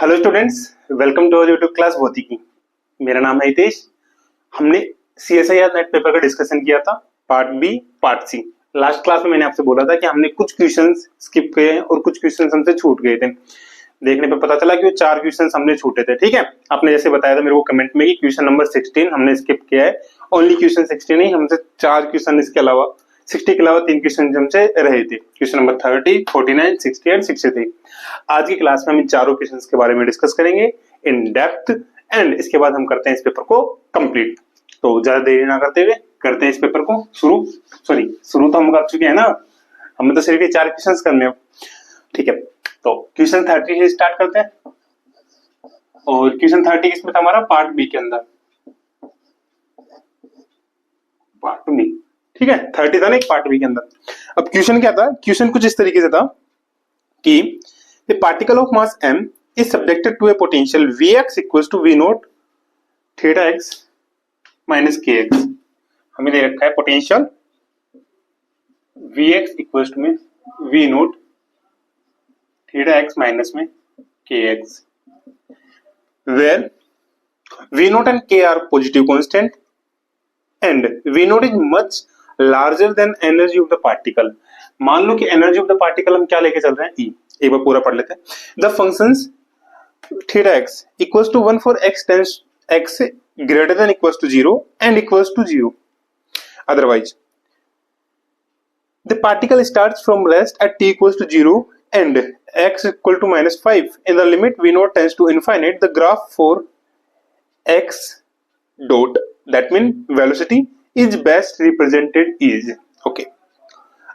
Hello students, welcome to our YouTube class भौतिकी। मेरा नाम है हितेश। हमने CSIR नेट पेपर का डिस्कशन किया था, part B part C. Last class में मैंने आपसे बोला था कि हमने कुछ क्वेश्चंस स्किप किए और कुछ क्वेश्चंस हमसे छूट गए थे। देखने पे पता चला कि वो 4 क्वेश्चंस हमने छूटे थे। ठीक है, आपने जैसे बताया था मेरे को कमेंट में कि क्वेश्चन नंबर 16 हमने स्किप किया है। ओनली क्वेश्चन 16 नहीं, हमसे 4 क्वेश्चन इसके अलावा 60 के अलावा 3 क्वेश्चन हमसे रहे थे। Question number 30, 49, 60 and 63। आज की क्लास में हम इन चारों क्वेश्चंस के बारे में डिस्कस करेंगे इन डेप्थ एंड इसके बाद हम करते हैं इस पेपर को कंप्लीट। तो ज्यादा देरी ना करते हुए करते हैं इस पेपर को शुरू तो हम कर चुके हैं ना, हमें तो सिर्फ ये 4 क्वेश्चंस करने हैं। ठीक है, तो क्वेश्चन 30 से स्टार्ट करते हैं और क्वेश्चन 30 किसमें था हमारा? पार्ट बी के अंदर, पार्ट बी। ठीक है, 30 था ना एक पार्ट बी के अंदर। अब क्वेश्चन क्या था? क्वेश्चन कुछ इस तरीके से था कि a particle of mass m is subjected to a potential Vx equals to V naught theta x minus kx। हमें दे रखा है पोटेंशियल Vx equals to में V naught theta x minus में kx, where V naught and k are positive constant and V naught is much larger than energy of the particle। मान लो कि energy of the particle हम क्या लेके चल रहे हैं? E। एक बार पूरा पढ़ लेते हैं। The functions theta x equals to 1 for x tends x greater than equals to 0 and equals to 0, otherwise the particle starts from rest at t equals to 0 and x equal to -5 in the limit v naught tends to infinite. The graph for x dot that mean velocity is best represented is. Okay,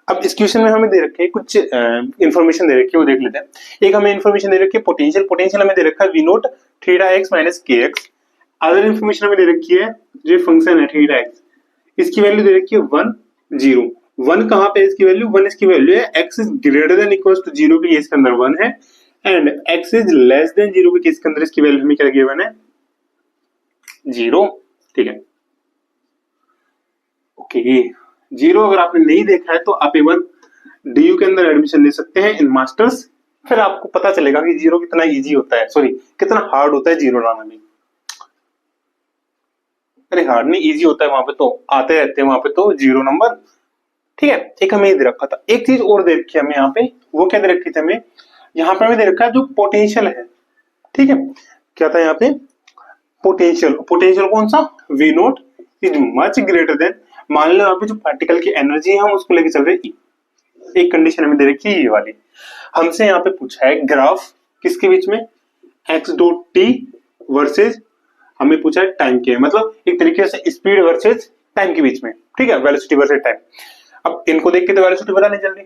अब इस question में हमें दे रखे हैं कुछ information दे रखी है, वो देख लेते हैं। एक हमें इंफॉर्मेशन दे रखी है पोटेंशियल हमें दे रखा है V naught theta x minus kx। Other information हमें दे रखी है जो फंक्शन है थीटा x, इसकी वैल्यू दे रखी है 1 0। 1 कहां पे? इसकी वैल्यू 1 इसकी वैल्यू है x is greater than equals to 0 के केस के अंदर 1 है and x is less than 0 के केस के अंदर इसकी वैल्यू हमें क्या गिवन है? 0। ठीक है, ओके। 0 अगर आपने नहीं देखा है तो आप एक बार DU के अंदर एडमिशन ले सकते हैं इन मास्टर्स, फिर आपको पता चलेगा कि 0 कितना इजी होता है, सॉरी कितना हार्ड होता है 0 लाना भी। अरे हार्ड नहीं, इजी होता है, वहां पे तो आते रहते हैं वहां पे तो 0 नंबर। ठीक है, एक हमें दे रखा था, एक चीज और दे रखी है हमें यहाँ पे, वो क्या दे रखी थी हमें? यहाँ पे हमें दे रखा है जो पोटेंशियल है। ठीक है, क्या था यहाँ पे? पोटेंशियल कौन सा? V naught is much greater than, मान लो यहाँ पे जो पार्टिकल की एनर्जी है हम उसको लेके चल रहे हैं E। एक कंडीशन हमें दे रखी है ये वाली। हमसे यहाँ पे पूछा है ग्राफ किसके बीच में? x डॉट t वर्सेज हमें पूछा है टाइम के, मतलब एक तरीके से स्पीड वर्सेज टाइम के बीच में। ठीक है, वेलोसिटी वर्सेज टाइम। अब इनको देख के तो वेलोसिटी पता नहीं चल रही,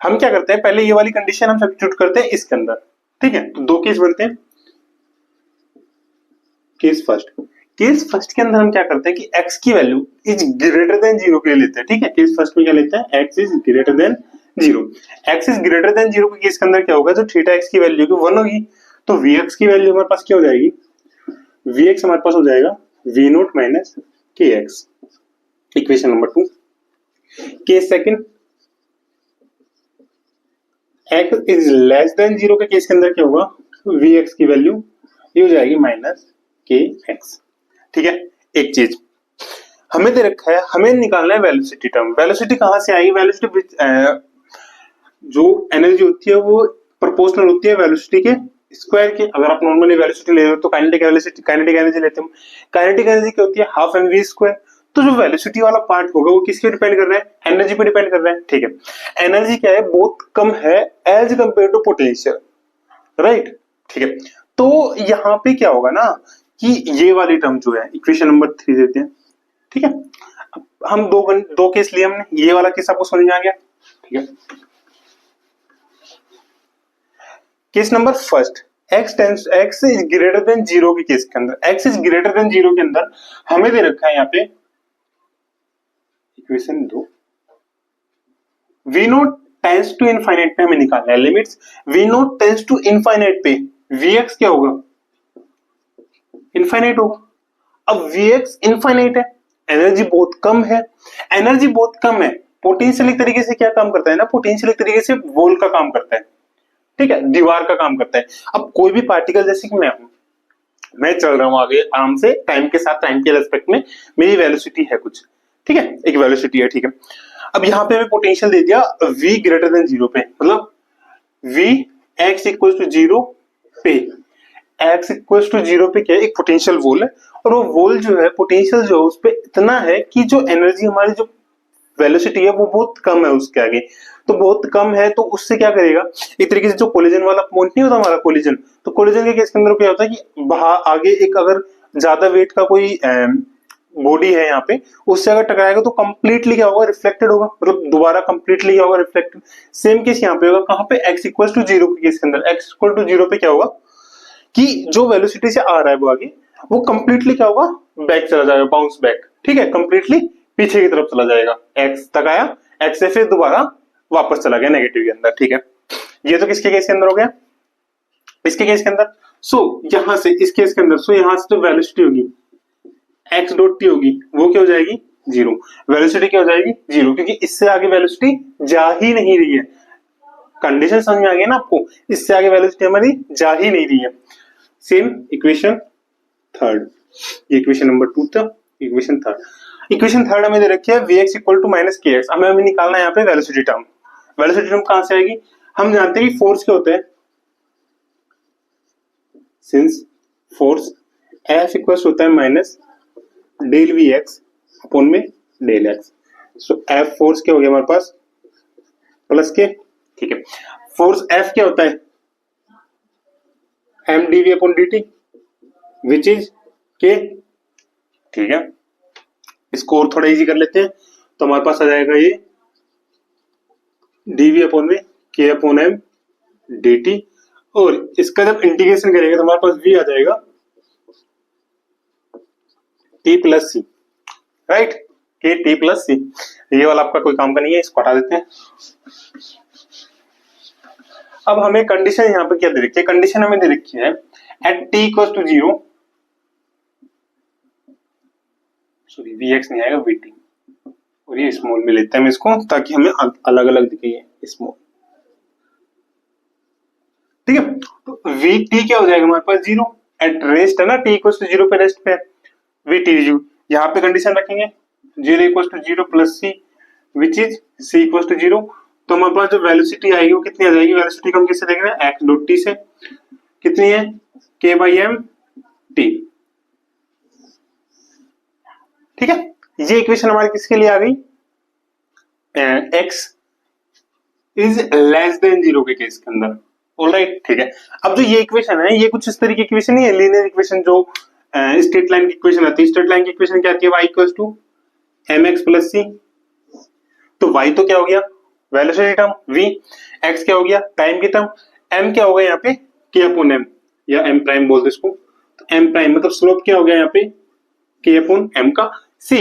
हम क्या करते हैं पहले ये वाली कंडीशन हम सब्स्टिट्यूट करते हैं इसके अंदर। ठीक है, तो 2 केस बनते हैं। केस फर्स्ट के अंदर हम क्या करते हैं कि x की वैल्यू इज ग्रेटर देन 0 के लिए लेते हैं। ठीक है, केस फर्स्ट में क्या लेते हैं? x is greater then 0। x is greater then 0 के केस के अंदर क्या होगा? जो थीटा x की वैल्यू की 1 होगी तो vx की वैल्यू हमारे पास क्या हो जाएगी? vx हमारे पास हो जाएगा v naught minus kx। Equation number 2। Case second, x is less than 0 के केस के अंदर क्या होगा? vx की वैल्यू ये हो जाएगी माइनस kx। ठीक है, एक चीज हमें दे रखा है, हमें निकालना है वेलोसिटी टर्म। वेलोसिटी कहां से आएगी? वेलोसिटी जो एनर्जी होती है वो प्रोपोर्शनल होती है वेलोसिटी के स्क्वायर के। अगर आप नॉर्मली वेलोसिटी ले रहे हो तो काइनेटिक एनर्जी लेते हैं। काइनेटिक एनर्जी क्या होती है? Half mv square. तो जो वेलोसिटी वाला पार्ट होगा वो किसके डिपेंड कर रहा है? एनर्जी पे डिपेंड कर रहा है। ठीक है, एनर्जी क्या है? बहुत कम है as compare to potential, right. ठीक है, तो यहाँ पे क्या होगा ना कि ये वाली टर्म जो है इक्वेशन नंबर 3 देते हैं। ठीक है, हम दो केस लिए हमने, ये वाला केस आपको समझ में आ गया। ठीक है, case number first, x is greater then 0 के केस के अंदर, x इज ग्रेटर देन 0 के अंदर हमें दे रखा है यहाँ पे equation 2, v naught tends to infinite पे हमें निकालना है limits. v naught tends to infinite पे vx क्या होगा? इनफाइनाइट होगा। अब Vx इनफाइनाइट है, एनर्जी बहुत कम है। एनर्जी बहुत कम है, पोटेंशियल एक तरीके से क्या काम करता है ना? पोटेंशियल एक तरीके से वोल्ट का काम करता है। ठीक है, दीवार का काम करता है। अब कोई भी पार्टिकल, जैसे कि मैं हूं, मैं चल रहा हूं आगे आराम से टाइम के साथ, टाइम के रेस्पेक्ट में मेरी वेलोसिटी है कुछ, ठीक है, एक वेलोसिटी है, ठीक है। अब यहाँ पे हमें पोटेंशियल दे दिया v ग्रेटर देन जीरो पे, मतलब v x equal to zero पे, x इक्वल टू जीरो पे क्या है, एक पोटेंशियल वोल है, और वो वोल जो है, पोटेंशियल जो है उस पे इतना है कि जो एनर्जी हमारी जो वेलोसिटी है वो बहुत कम है उसके आगे, तो बहुत कम है, तो उससे क्या करेगा, एक तरीके से जो कोलिजन वाला पॉइंट नहीं होता हमारा कोलिजन, तो कोलिजन के केस के अंदर क्या होता है कि बाहर आगे एक अगर ज्यादा वेट का कोई बॉडी है यहाँ पे, उससे अगर टकराएगा तो कंप्लीटली क्या होगा, रिफ्लेक्टेड होगा, मतलब दोबारा कंप्लीटली क्या होगा, रिफ्लेक्टेड। सेम केस यहाँ पे होगा, कहाँ पे, x इक्वल टू जीरो के केस के अंदर, x इक्वल टू जीरो पे क्या होगा कि जो वेलोसिटी से आ रहा है वो आगे, वो कंप्लीटली क्या होगा, बैक चला जाएगा, बाउंस बैक, ठीक है, कंप्लीटली पीछे की तरफ चला जाएगा, x तक आया, x से फिर दोबारा वापस चला गया नेगेटिव के अंदर, ठीक है। ये तो किसके केस के अंदर हो गया, इसके केस के अंदर। सो यहां से इस केस के अंदर, सो यहां से जो वेलोसिटी होगी x डॉट टी होगी, वो क्या हो जाएगी, जीरो। वेलोसिटी क्या हो जाएगी, जीरो, क्योंकि इससे आगे वेलोसिटी जा ही नहीं रही है। कंडीशन समझ में आ गई ना आपको, इससे आगे वेलोसिटी हमारी जा ही नहीं रही है। सेम इक्वेशन थर्ड, ये इक्वेशन नंबर 2 था, इक्वेशन थर्ड। इक्वेशन थर्ड हमें दे रखी है vx इक्वल टू माइनस के एक्स। हमें निकालना है यहाँ पे वेलोसिटी टर्म। वेलोसिटी टर्म कहां से आएगी, हम जानते हैं कि फोर्स क्या होता है, सिंस फोर्स F इक्वल होता है minus del V X upon में del X, so F force क्या हो गया हमारे पास, प्लस के, ठीक है। फोर्स F क्या होता है, M D V upon D T, which is K, ठीक है। इसको और थोड़ा इजी कर लेते हैं, तो हमारे पास आ जाएगा ये डी वी अपॉन में के अपॉन एम डी टी, और इसका जब इंटीग्रेशन करेंगे तो हमारे पास v आ जाएगा t प्लस सी, राइट, के टी प्लस सी। ये वाला आपका कोई काम का नहीं है, इसको हटा देते हैं। अब हमें कंडीशन यहाँ पे क्या दे रखी है, कंडीशन हमें दे रखी है at t equal to zero, sorry vx नहीं आएगा vt, और ये स्मॉल में लेते हैं हम इसको, ताकि हमें अलग अलग दिखे ये स्मॉल, ठीक है। तो vt क्या हो जाएगा हमारे पास, जीरो, एट रेस्ट है ना, t इक्वल टू जीरो पे रेस्ट पे, vt यहाँ पे कंडीशन रखेंगे zero equal to zero plus C, which is c equal to zero. तो हमारे पास जो वेलोसिटी आएगी वो कितनी आ जाएगी, वेलोसिटी को हम किससे देख रहे हैं, x डॉट t से, कितनी है, k बाई एम टी, ठीक है। ये इक्वेशन हमारी किसके लिए आ गई, x is less than zero के केस के अंदर, ऑलराइट, ठीक है। अब जो ये इक्वेशन है, ये कुछ इस तरीके की इक्वेशन नहीं है, लीनियर इक्वेशन जो स्ट्रेट लाइन की इक्वेशन आती है। स्ट्रेट लाइन की इक्वेशन क्या आती है, y equal to M X plus C, तो y तो क्या हो गया, वेलोसिटी टर्म, v, x क्या हो गया, टाइम की टर्म, m क्या हो गया यहाँ पे, k अपॉन m, या m प्राइम बोलते इसको, तो m प्राइम मतलब स्लोप क्या हो गया यहाँ पे, k अपॉन m का, c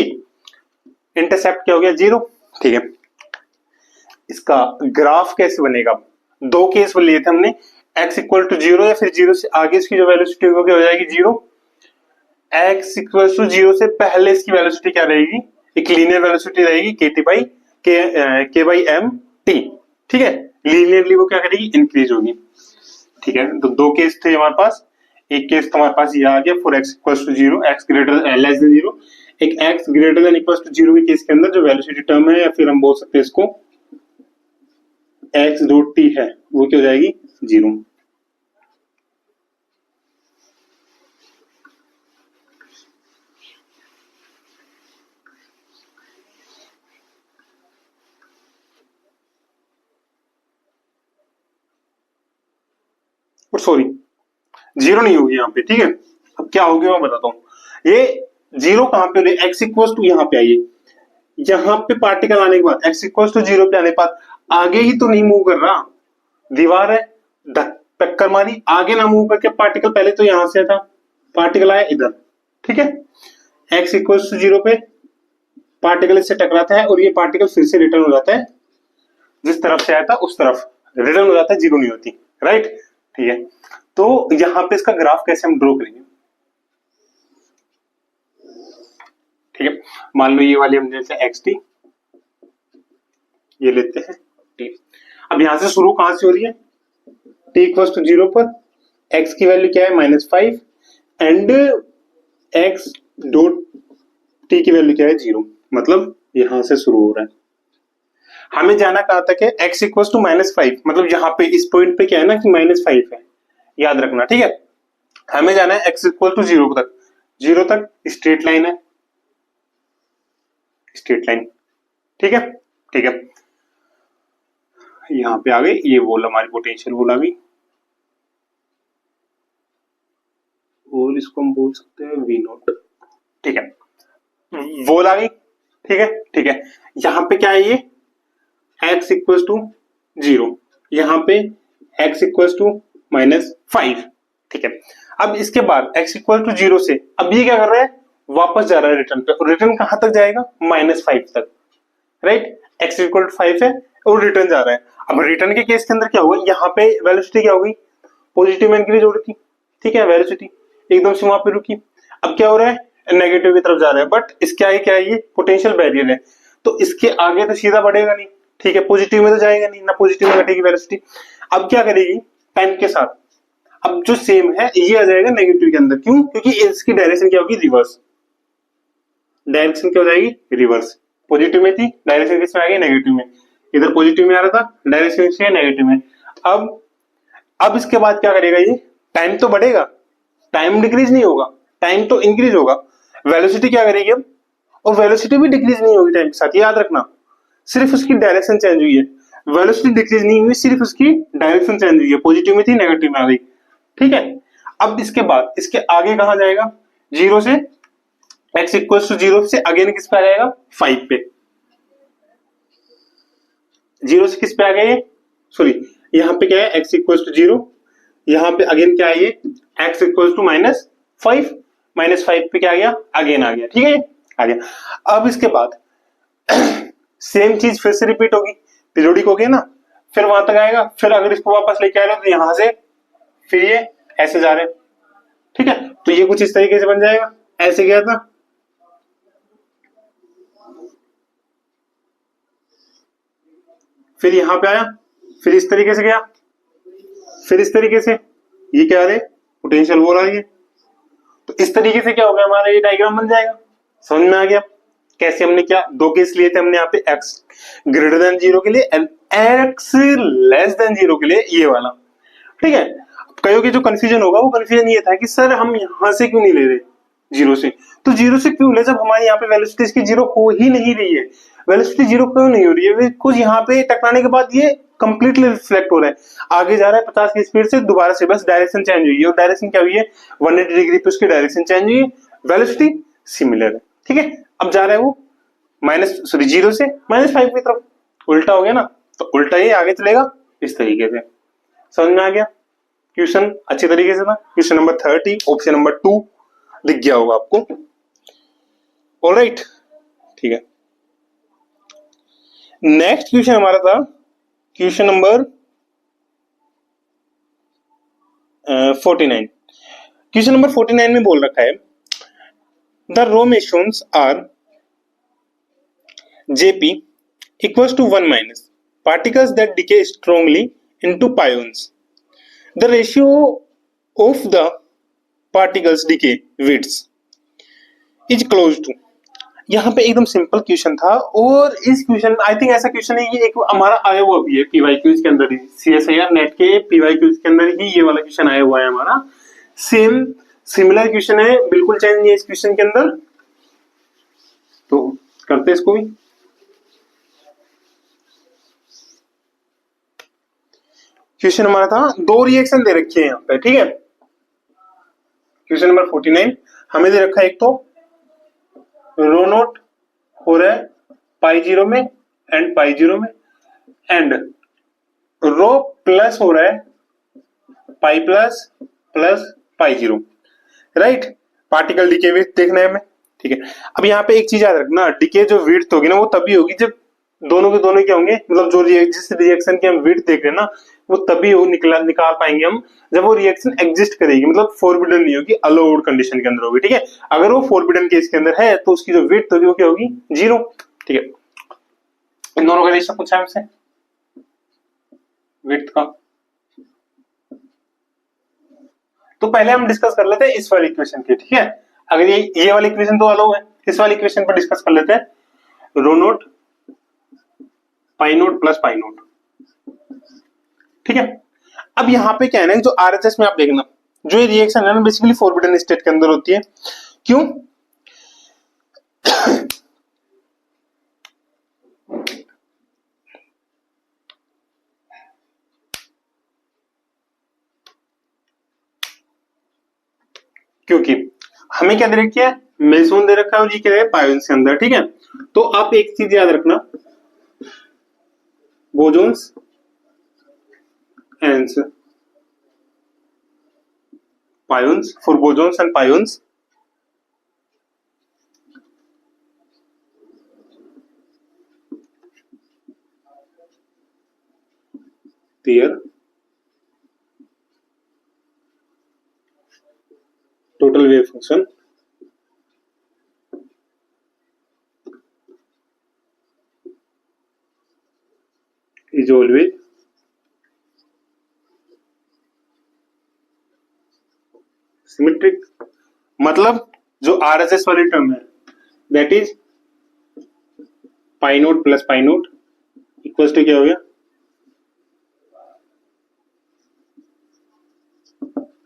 इंटरसेप्ट क्या हो गया, जीरो, ठीक है। इसका ग्राफ कैसे बनेगा, दो केस लिए थे हमने, x इक्वल टू जीरो या फिर जीरो से आगे इसकी जो वेलोसिटी होगी क्या हो जाएगी, zero. x equal to zero से पहले इसकी वेलोसिटी क्या रहेगी, एक लीनियर वेलोसिटी रहेगी के टी बाई के बाई एम टी, ठीक है। लीनियरली वो क्या करेगी, इंक्रीज होगी, ठीक है। तो दो केस थे हमारे पास, एक केस तो हमारे पास ये आ गया for x equal to zero, x greater less than zero, एक x greater than equal to zero के केस के अंदर जो वेलोसिटी टर्म है, या फिर हम बोल सकते हैं इसको x डॉट t है, वो क्या हो जाएगी, जीरो। और सॉरी, जीरो नहीं होगी यहाँ पे, ठीक है। अब क्या होगी मैं बताता हूँ, ये जीरो कहां पे, एक्स इक्वल टू यहाँ पे आइए, यहाँ पे पार्टिकल आने के बाद एक्स इक्वल टू जीरो पे आने के बाद आगे ही तो नहीं मूव कर रहा, दीवार है, टक्कर मारी, आगे ना मूव करके पार्टिकल पहले तो यहां से था, पार्टिकल आया इधर, ठीक है। एक्स इक्वल टू जीरो पे पार्टिकल इससे टकराता है और ये पार्टिकल फिर से रिटर्न हो जाता है, जिस तरफ से आया था उस तरफ रिटर्न हो जाता है, जीरो नहीं होती, राइट, ठीक है। तो यहां पे इसका ग्राफ कैसे हम ड्रॉ करेंगे, ठीक है। मान लो ये वाली हम जैसे एक्स टी ये लेते हैं टी। अब यहां से शुरू कहां से हो रही है, t इक्वल टू 0 पर x की वैल्यू क्या है -5 एंड x डॉट t की वैल्यू क्या है 0, मतलब यहां से शुरू हो रहा है। हमें जाना कहां तक है, x इक्वल टू -5, मतलब यहाँ पे इस पॉइंट पे क्या है ना कि -5 है, याद रखना, ठीक है। हमें जाना है x इक्वल टू 0 तक, 0 तक स्ट्रेट लाइन है, स्ट्रेट लाइन, ठीक है, ठीक है। यहां पे आ गई ये वोल, हमारी पोटेंशियल वोल आ गई, वोल इसको हम बोल सकते हैं वी नोट, ठीक है, वोल आ गई, ठीक है, ठीक है। यहां पे क्या है ये x इक्वल टू 0, यहां पे x इक्वल टू -5, ठीक है। अब इसके बाद x इक्वल टू 0 से अब ये क्या कर रहा है, वापस जा रहा है रिटर्न पे, और रिटर्न कहां तक जाएगा, -5 तक, राइट। x इक्वल टू 5 है और रिटर्न जा रहा है। अब रिटर्न के केस के अंदर क्या होगा, यहाँ पे वेलोसिटी क्या होगी, पॉजिटिव में इंक्रीज हो रही थी, ठीक है, वेलोसिटी एकदम से वहां पे रुकी। अब क्या हो रहा है, नेगेटिव की तरफ जा रहा है, बट इसके आगे क्या है, ये पोटेंशियल बैरियर है, तो इसके आगे तो सीधा बढ़ेगा नहीं, ठीक है, पॉजिटिव में तो जाएगा नहीं ना, पॉजिटिव में घटेगी वेलोसिटी। अब क्या करेगी टाइम के साथ, अब जो सेम है ये आ जाएगा नेगेटिव के अंदर, क्यों, क्योंकि इसकी डायरेक्शन क्या होगी, रिवर्स, डायरेक्शन क्या हो जाएगी, रिवर्स। पॉजिटिव में थी, डायरेक्शन किसमें आ गई, नेगेटिव में, इधर पॉजिटिव में आ रहा था, डायरेक्शन से नेगेटिव में। अब इसके बाद क्या करेगा ये, टाइम तो बढ़ेगा, टाइम डिक्रीज नहीं होगा, टाइम तो इंक्रीज होगा, वेलोसिटी क्या करेगी अब, और वेलोसिटी भी डिक्रीज नहीं होगी टाइम के साथ, याद रखना, सिर्फ उसकी डायरेक्शन चेंज हुई है, वेलोसिटी डिक्रीज नहीं हुई, सिर्फ उसकी डायरेक्शन चेंज हुई है, पॉजिटिव में थी नेगेटिव में आ गई, ठीक है। अब इसके बाद इसके आगे कहां जाएगा, 0 से x इक्वल टू 0 से अगेन किस पे आ जाएगा, 5 पे, 0 से किस पे आ गया ये, सॉरी यहाँ पे क्या है, x इक्वल टू 0, यहाँ पे अगेन क्या है ये x इक्वल टू -5, -5 पे क्या आ गया, अगेन आ गया, ठीक है, आ गया। अब इसके बाद सेम चीज फिर से रिपीट होगी, पीरियोडिक हो गया ना, फिर वहां तक आएगा, फिर अगर इसको वापस लेके आएगा तो यहां से फिर ये ऐसे जा रहे हैं, ठीक है, तो ये कुछ इस तरीके से बन जाएगा, ऐसे गया था, फिर यहां पे आया, फिर इस तरीके से गया, फिर इस तरीके से, ये क्या आ रहे पोटेंशियल वोल आ रही है, तो इस तरीके से क्या होगा, हमारा ये डायग्राम बन जाएगा। समझ में आ गया कैसे हमने क्या, दो केस लिए थे हमने यहाँ पे, x ग्रेटर देन 0 के लिए एंड x लेस देन 0 के लिए ये वाला, ठीक है। कईयों के जो कंफ्यूजन होगा वो कंफ्यूजन ये था कि सर हम यहां से क्यों नहीं ले रहे 0 से, तो 0 से क्यों ले जब हमारे यहाँ पे वेलोसिटी इसकी 0 हो ही नहीं रही है, वेलोसिटी 0 क्यों नहीं हो रही है, कुछ यहाँ पे टकराने के बाद ये कंप्लीटली रिफ्लेक्ट हो रहा है, आगे जा रहा है 50 की स्पीड से, दोबारा से बस डायरेक्शन चेंज हुई है, और डायरेक्शन क्या हुई है 180 डिग्री पे उसकी डायरेक्शन चेंज हुई है, वेलोसिटी सिमिलर है, ठीक है। अब जा रहा है वो 0 से -5 की तरफ, उल्टा हो गया ना, तो उल्टा ही आगे चलेगा इस तरीके से। समझ में आ गया, क्वेश्चन अच्छी तरीके से था, क्वेश्चन नंबर 30 ऑप्शन नंबर 2 दिख गया होगा आपको, ऑलराइट, ठीक है। नेक्स्ट क्वेश्चन हमारा था क्वेश्चन नंबर 49। क्वेश्चन नंबर 49 में बोल रखा है the rho mesons are Jp equals to 1 minus particles that decay strongly into pions. The ratio of the particles decay widths is close to. यहाँ पे एकदम सिंपल क्वेश्चन था, और इस क्वेश्चन आई थिंक ऐसा क्वेश्चन है ये एक हमारा आया हुआ भी है पीवाईक्यूज के अंदर ही, CSIR नेट के पीवाईक्यूज के अंदर ही ये वाला क्वेश्चन आया हुआ है हमारा, सेम सिमिलर क्वेश्चन है, बिल्कुल चेंज नहीं है इस क्वेश्चन के अंदर, तो करते इसको भी। क्वेश्चन हमारा था दो रिएक्शन दे रखे हैं यहाँ पे, ठीक है। क्वेश्चन नंबर 49 हमें दे रखा है एक तो रो नोट हो रहा है π0 में एंड π0 में, एंड रो प्लस हो रहा है pi plus plus π0, right. Particle decay width देखना है हमें, ठीक है। अब यहाँ पे एक चीज याद रखना, डिके जो विड्थ होगी ना वो तभी होगी जब दोनों के दोनों क्या होंगे, मतलब जो जिस रिएक्शन की हम विड्थ देख रहे हैं ना वो तभी वो निकाल पाएंगे हम जब वो रिएक्शन एग्जिस्ट करेगी, मतलब फोरबिडन नहीं होगी, अलाउड कंडीशन के अंदर होगी, ठीक है। अगर वो फोरबिडन केस के अंदर है तो उसकी जो विड्थ होगी वो क्या होगी 0, ठीक है। इन दोनों का रेशियो पूछा है हमसे विड्थ का, तो पहले हम डिस्कस कर लेते हैं इस वाली इक्वेशन की, ठीक है। अगर ये वाली इक्वेशन तो अलग है, इस वाली इक्वेशन पर डिस्कस कर लेते हैं। रो नोट पाई नोट प्लस पाई नोट, ठीक है। अब यहाँ पे क्या है ना, जो आरएचएस में आप देखना, जो ये रिएक्शन है ना बेसिकली फॉरबिडन स्टेट के अंदर होती है। क्यों? क्योंकि हमें क्या दे रखा है, मेसोन दे रखा है, और ये क्या है पायोन्स के अंदर, ठीक है। तो आप एक चीज याद रखना, bosons and pions, for bosons and pions their total wave function is always symmetric. मतलब जो आरएसएस वाली टर्म है that is pi naught plus pi naught equal to क्या हो गया,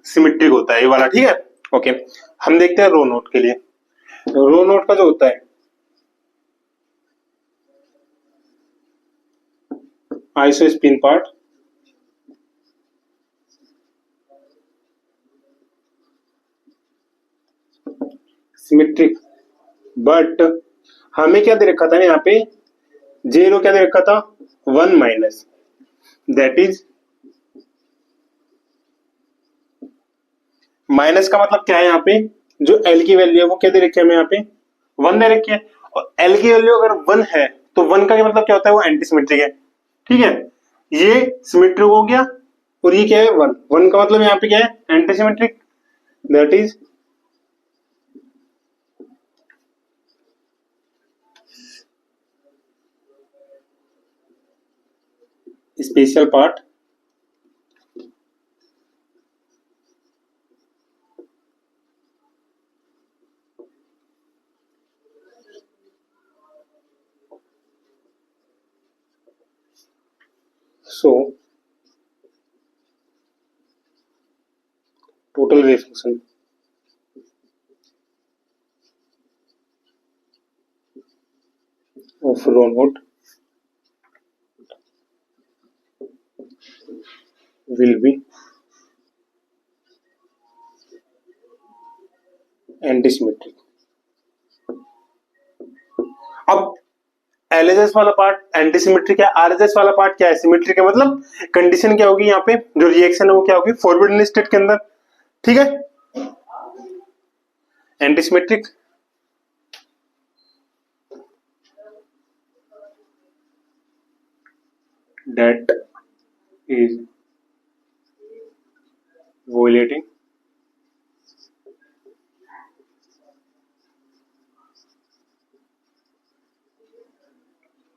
सिमेट्रिक होता है ये वाला, ठीक है। ओके, हम देखते हैं रो नोट के लिए। रो नोट का जो होता है iso spin part symmetric, but हमें क्या दे रखा था ना यहाँ पे, जेरो क्या दे रखा था, 1 माइनस, दैट इज माइनस का मतलब क्या है यहाँ पे, जो एल की वैल्यू है वो क्या दे रखी है हमें यहाँ पे, 1 दे रखी है। और एल की वैल्यू अगर 1 है तो 1 का क्या मतलब क्या होता है, वो एंटी सिमेट्रिक है, ठीक है। ये सिमेट्रिक हो गया, और ये क्या है 1, 1 का मतलब यहाँ पे क्या है, anti symmetric, that is special part so total wave function of rho naught will be antisymmetric। अब एलएचएस वाला पार्ट एंटीसिमेट्रिक है, आरएचएस वाला पार्ट क्या है, सिमेट्रिक है। मतलब कंडीशन क्या होगी यहाँ पे, जो रिएक्शन है वो क्या होगी, फॉरवर्ड स्टेट के अंदर, ठीक है, antisymmetric. That is violating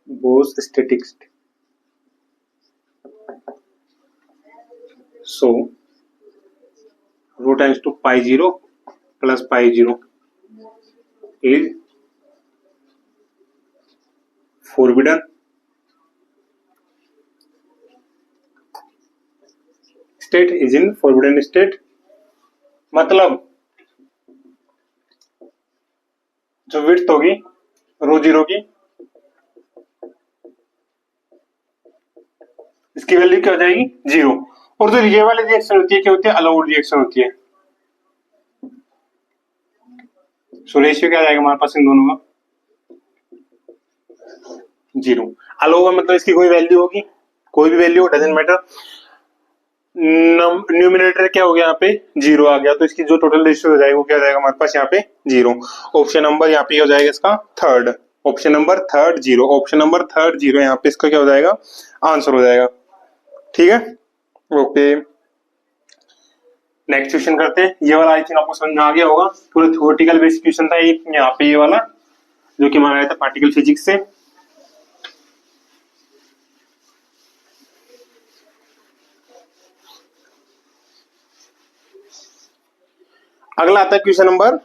Bose statistics, so rho times to pi 0 plus pi 0 is forbidden state, is in forbidden state। मतलब जो विड्थ होगी रो जीरो की, इसकी वैल्यू क्या हो जाएगी, 0। और जो ये वाली रिएक्शन होती है क्या होती है, अलाउड रिएक्शन होती है। सो रेशियो क्या आ जाएगा हमारे पास इन दोनों का, 0। अलाउ मतलब इसकी कोई वैल्यू होगी, कोई भी वैल्यू डजंट मैटर, न्यूमिनेटर क्या हो गया यहाँ पे 0 आ गया, तो इसकी जो टोटल रेशियो हो जाएगा वो क्या हो जाएगा हमारे पास यहाँ पे 0। ऑप्शन नंबर यहाँ पे हो जाएगा इसका third, option number third 0, option number third 0, यहाँ पे इसका क्या हो जाएगा, आंसर हो जाएगा, ठीक है। ओके, नेक्स्ट क्वेश्चन करते हैं। ये वाला आई थिंक आपको समझ में आ गया होगा, पूरा थ्योरेटिकल बेस्ड क्वेश्चन था ये, यहाँ पे ये वाला जो कि हमारा आया था पार्टिकल फिजिक्स से। अगला आता है क्वेश्चन नंबर,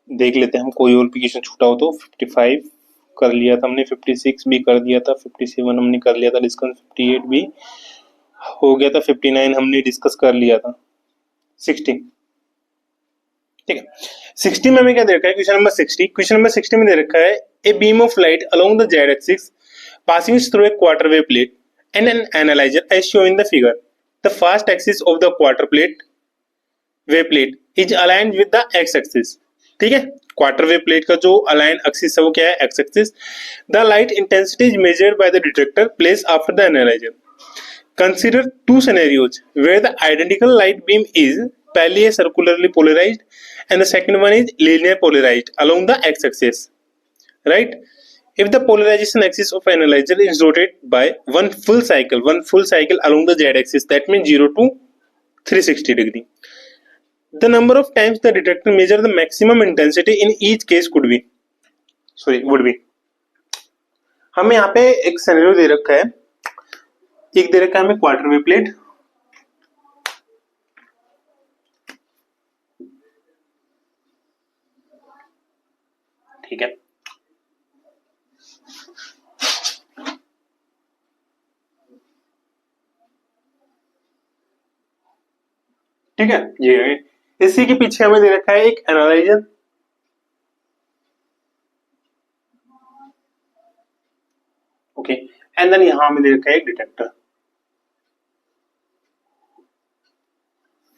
देख लेते हैं हम, कोई और भी क्वेश्चन छूटा हो तो। 55 कर लिया था हमने, 56 भी कर दिया था, 57 हमने कर लिया था डिस्कस, 58 भी हो गया था, 59 हमने डिस्कस कर लिया था, 60। ठीक है, 60 में हमें क्या दे रखा है, क्वेश्चन नंबर 60। क्वेश्चन नंबर 60 में दे रखा है a beam of light along the Z axis passing through a quarter wave plate and an analyzer as shown in the figure. The fast axis of the quarter wave plate is aligned with the x axis. ठीक है, quarter wave plate का जो align axis है वो क्या है, X axis. The light intensity is measured by the detector place after the analyser. Consider two scenarios where the identical light beam is, पहली है circularly polarised and the second one is linear polarised along the X axis, right. If the polarization axis of analyzer is rotated by one full cycle along the z-axis, that means 0 to 360 degree. The number of times the detector measure the maximum intensity in each case would be. हमें यहाँ पे एक scenario दे रखा है, एक दे रखा है हमें क्वार्टर वेव प्लेट, ठीक है, ठीक है, ये इसी के पीछे हमें दे रखा है एक एनालाइजर, ओके, एंड देन यहां हमें दे रखा है एक डिटेक्टर।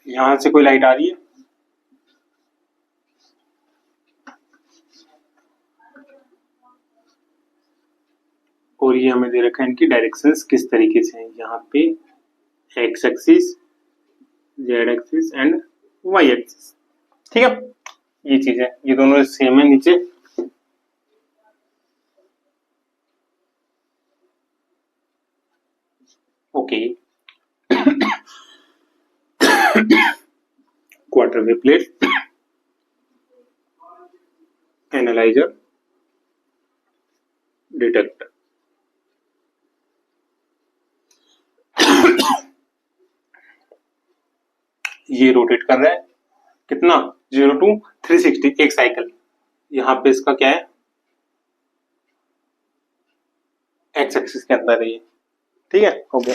यहां से कोई लाइट आ रही है, और ये हमें दे रखा है इनकी डायरेक्शंस किस तरीके से है, यहाँ पे X axis, Z axis and Y axis, ठीक है, ये चीज है, ये दोनों सेम है नीचे। Okay, quarter wave plate, analyser, detector, ये रोटेट कर रहा है कितना, 0 to 360 एक साइकिल। यहां पे इसका क्या है, एक्स एक्सिस के अंदर है ये, ठीक है, हो गया,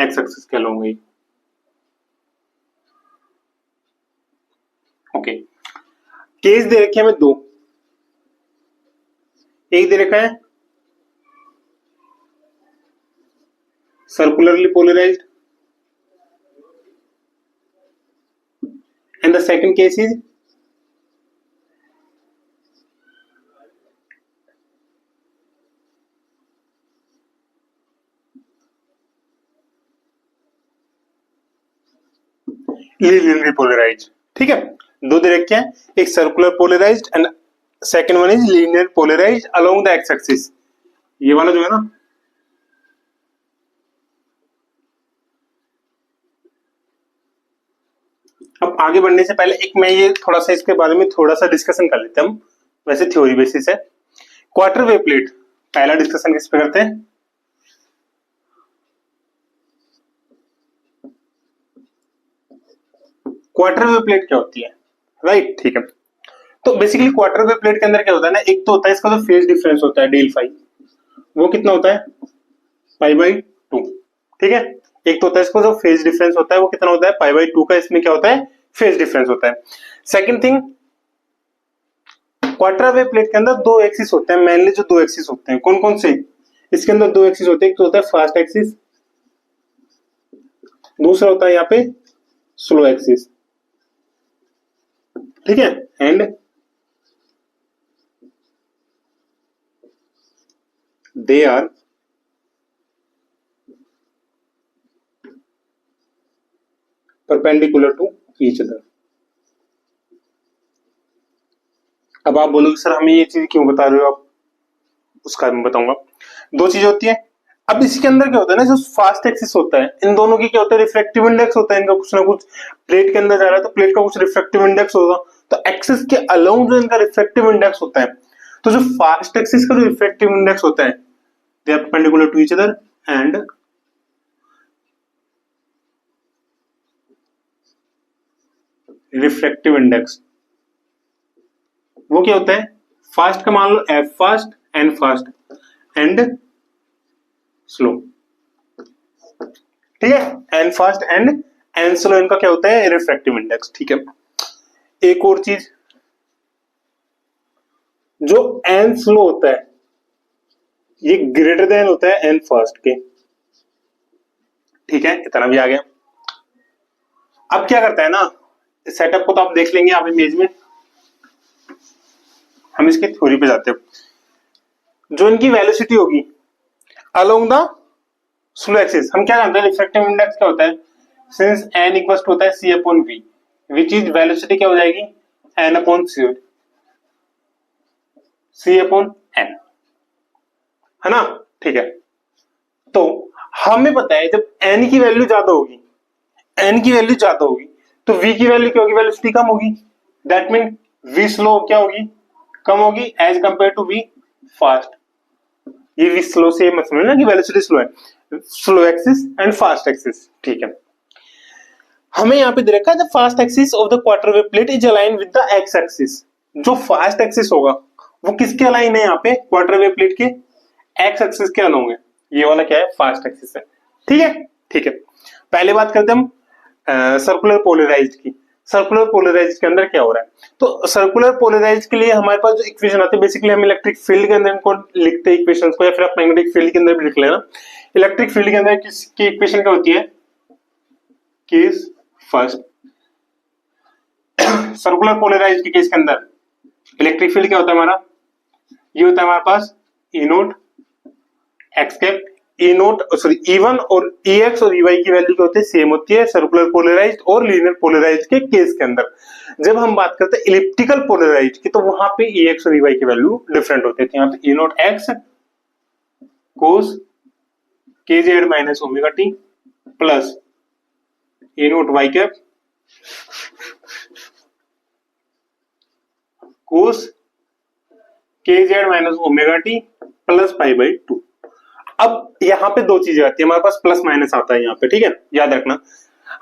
एक्स एक्सिस के अलोंग है। ओके, केस दे रखे हमें दो, एक दे रखा है circularly polarised and the second case is linearly polarized, ठीक है, दो दे रखे हैं, एक circular polarised and second one is linear polarised along the X axis. ये वाला जो है ना, अब आगे बढ़ने से पहले एक मैं ये थोड़ा सा इसके बारे में थोड़ा सा डिस्कशन कर लेते हैं हम, वैसे थ्योरी बेसिस है। क्वार्टर वेव प्लेट, पहला डिस्कशन किस पे करते हैं, क्वार्टर वेव प्लेट क्या होती है, राइट, ठीक है। तो बेसिकली क्वार्टर वेव प्लेट के अंदर क्या होता है ना, एक तो होता है इसका जो फेज डिफरेंस होता है डेल फाई, वो कितना होता है, π/2, ठीक है। एक तो होता है इसको जो फेज डिफरेंस होता है वो कितना होता है, π/2 का, इसमें क्या होता है, फेज डिफरेंस होता है। Second thing, quarter wave plate के अंदर दो एक्सिस होते हैं, मेनली जो दो एक्सिस होते हैं, कौन कौन से, इसके अंदर दो एक्सिस होते हैं, एक तो होता है फास्ट एक्सिस, दूसरा होता है यहाँ पे स्लो एक्सिस, ठीक है, and they are perpendicular to each other. अब आप बोलोगे सर हमें ये चीज क्यों बता रहे हो आप, उसका मैं बताऊंगा। दो चीजें होती है, अब इसके अंदर क्या होता है ना, जो फास्ट एक्सिस होता है, इन दोनों की क्या होता है, रिफ्रैक्टिव इंडेक्स होता है इनका, कुछ ना कुछ प्लेट के अंदर जा रहा है तो प्लेट का कुछ रिफ्रैक्टिव इंडेक्स होगा, तो एक्सिस के अलोंग जो इनका रिफ्रैक्टिव इंडेक्स होता है, तो जो फास्ट एक्सिस का जो रिफ्रैक्टिव इंडेक्स होता है, they are perpendicular to each other and refractive index, वो क्या होता है, फास्ट का मान लो एफ फास्ट एंड स्लो, ठीक है, एन फास्ट एन स्लो, इनका क्या होता है, रिफ्रैक्टिव इंडेक्स। ठीक है, एक और चीज, जो एन स्लो होता है ये ग्रेटर देन होता है एन फास्ट के, ठीक है, इतना भी आ गया। अब क्या करता है ना, सेटअप को तो आप देख लेंगे आप इमेज में, हम इसके थ्योरी पे जाते हैं। जो इनकी वेलोसिटी होगी अलोंग द स्लो एक्सिस, हम क्या जानते हैं रिफ्रैक्टिव इंडेक्स क्या होता है, सिंस एन इक्वल्स टू होता है C upon V, which is velocity क्या हो जाएगी, N upon C upon N, है ना, ठीक है। तो हमें पता है जब एन की वैल्यू ज्यादा होगी, एन की वैल्यू ज्यादा होगी तो वी की वैल्यू क्या होगी, वेलोसिटी कम होगी, दैट मीन वी स्लो क्या होगी, कम होगी as compare to V fast. ये वी स्लो से मत समझना कि वेलोसिटी स्लो है, slow axis and fast axis, ठीक है। हमें यहाँ पे दे रखा है the fast axis of the quarter wave plate is align with the X axis, जो फास्ट एक्सिस होगा वो किसके अलाइन है, यहाँ पे क्वार्टर वेव प्लेट के एक्स एक्सिस के अलाइन है, ये वाला क्या है, फास्ट एक्सिस है, ठीक है, ठीक है। पहले बात करते हैं हम सर्कुलर पोलराइज्ड की। सर्कुलर पोलराइज्ड के अंदर क्या हो रहा है, तो सर्कुलर पोलराइज्ड के लिए हमारे पास जो इक्वेशन आती है, बेसिकली हम इलेक्ट्रिक फील्ड के अंदर इनको लिखते हैं इक्वेशंस को, या फिर आप मैग्नेटिक फील्ड के अंदर भी लिख लेना। इलेक्ट्रिक फील्ड के अंदर किसकी इक्वेशन क्या होती है, केस फर्स्ट। सर्कुलर पोलराइज्ड के केस के अंदर इलेक्ट्रिक फील्ड क्या होता है हमारा, ये होता है हमारे पास ई नोट एक्स कैप, ई नोट सॉरी ई1 और ई एक्स और ई वाई की वैल्यू क्या होती है, सेम होती है सर्कुलर पोलराइज्ड और लीनियर पोलराइज्ड के केस के अंदर। जब हम बात करते हैं इलिप्टिकल पोलराइज्ड की, तो वहां पे ई एक्स और ई वाई की वैल्यू डिफरेंट होती है। यहाँ पे E naught X cos K Z minus omega T plus E naught Y cap cos K Z minus omega T plus pi by 2। अब यहाँ पे दो चीजें आती है हमारे पास, प्लस माइनस आता है यहाँ पे, ठीक है, याद रखना।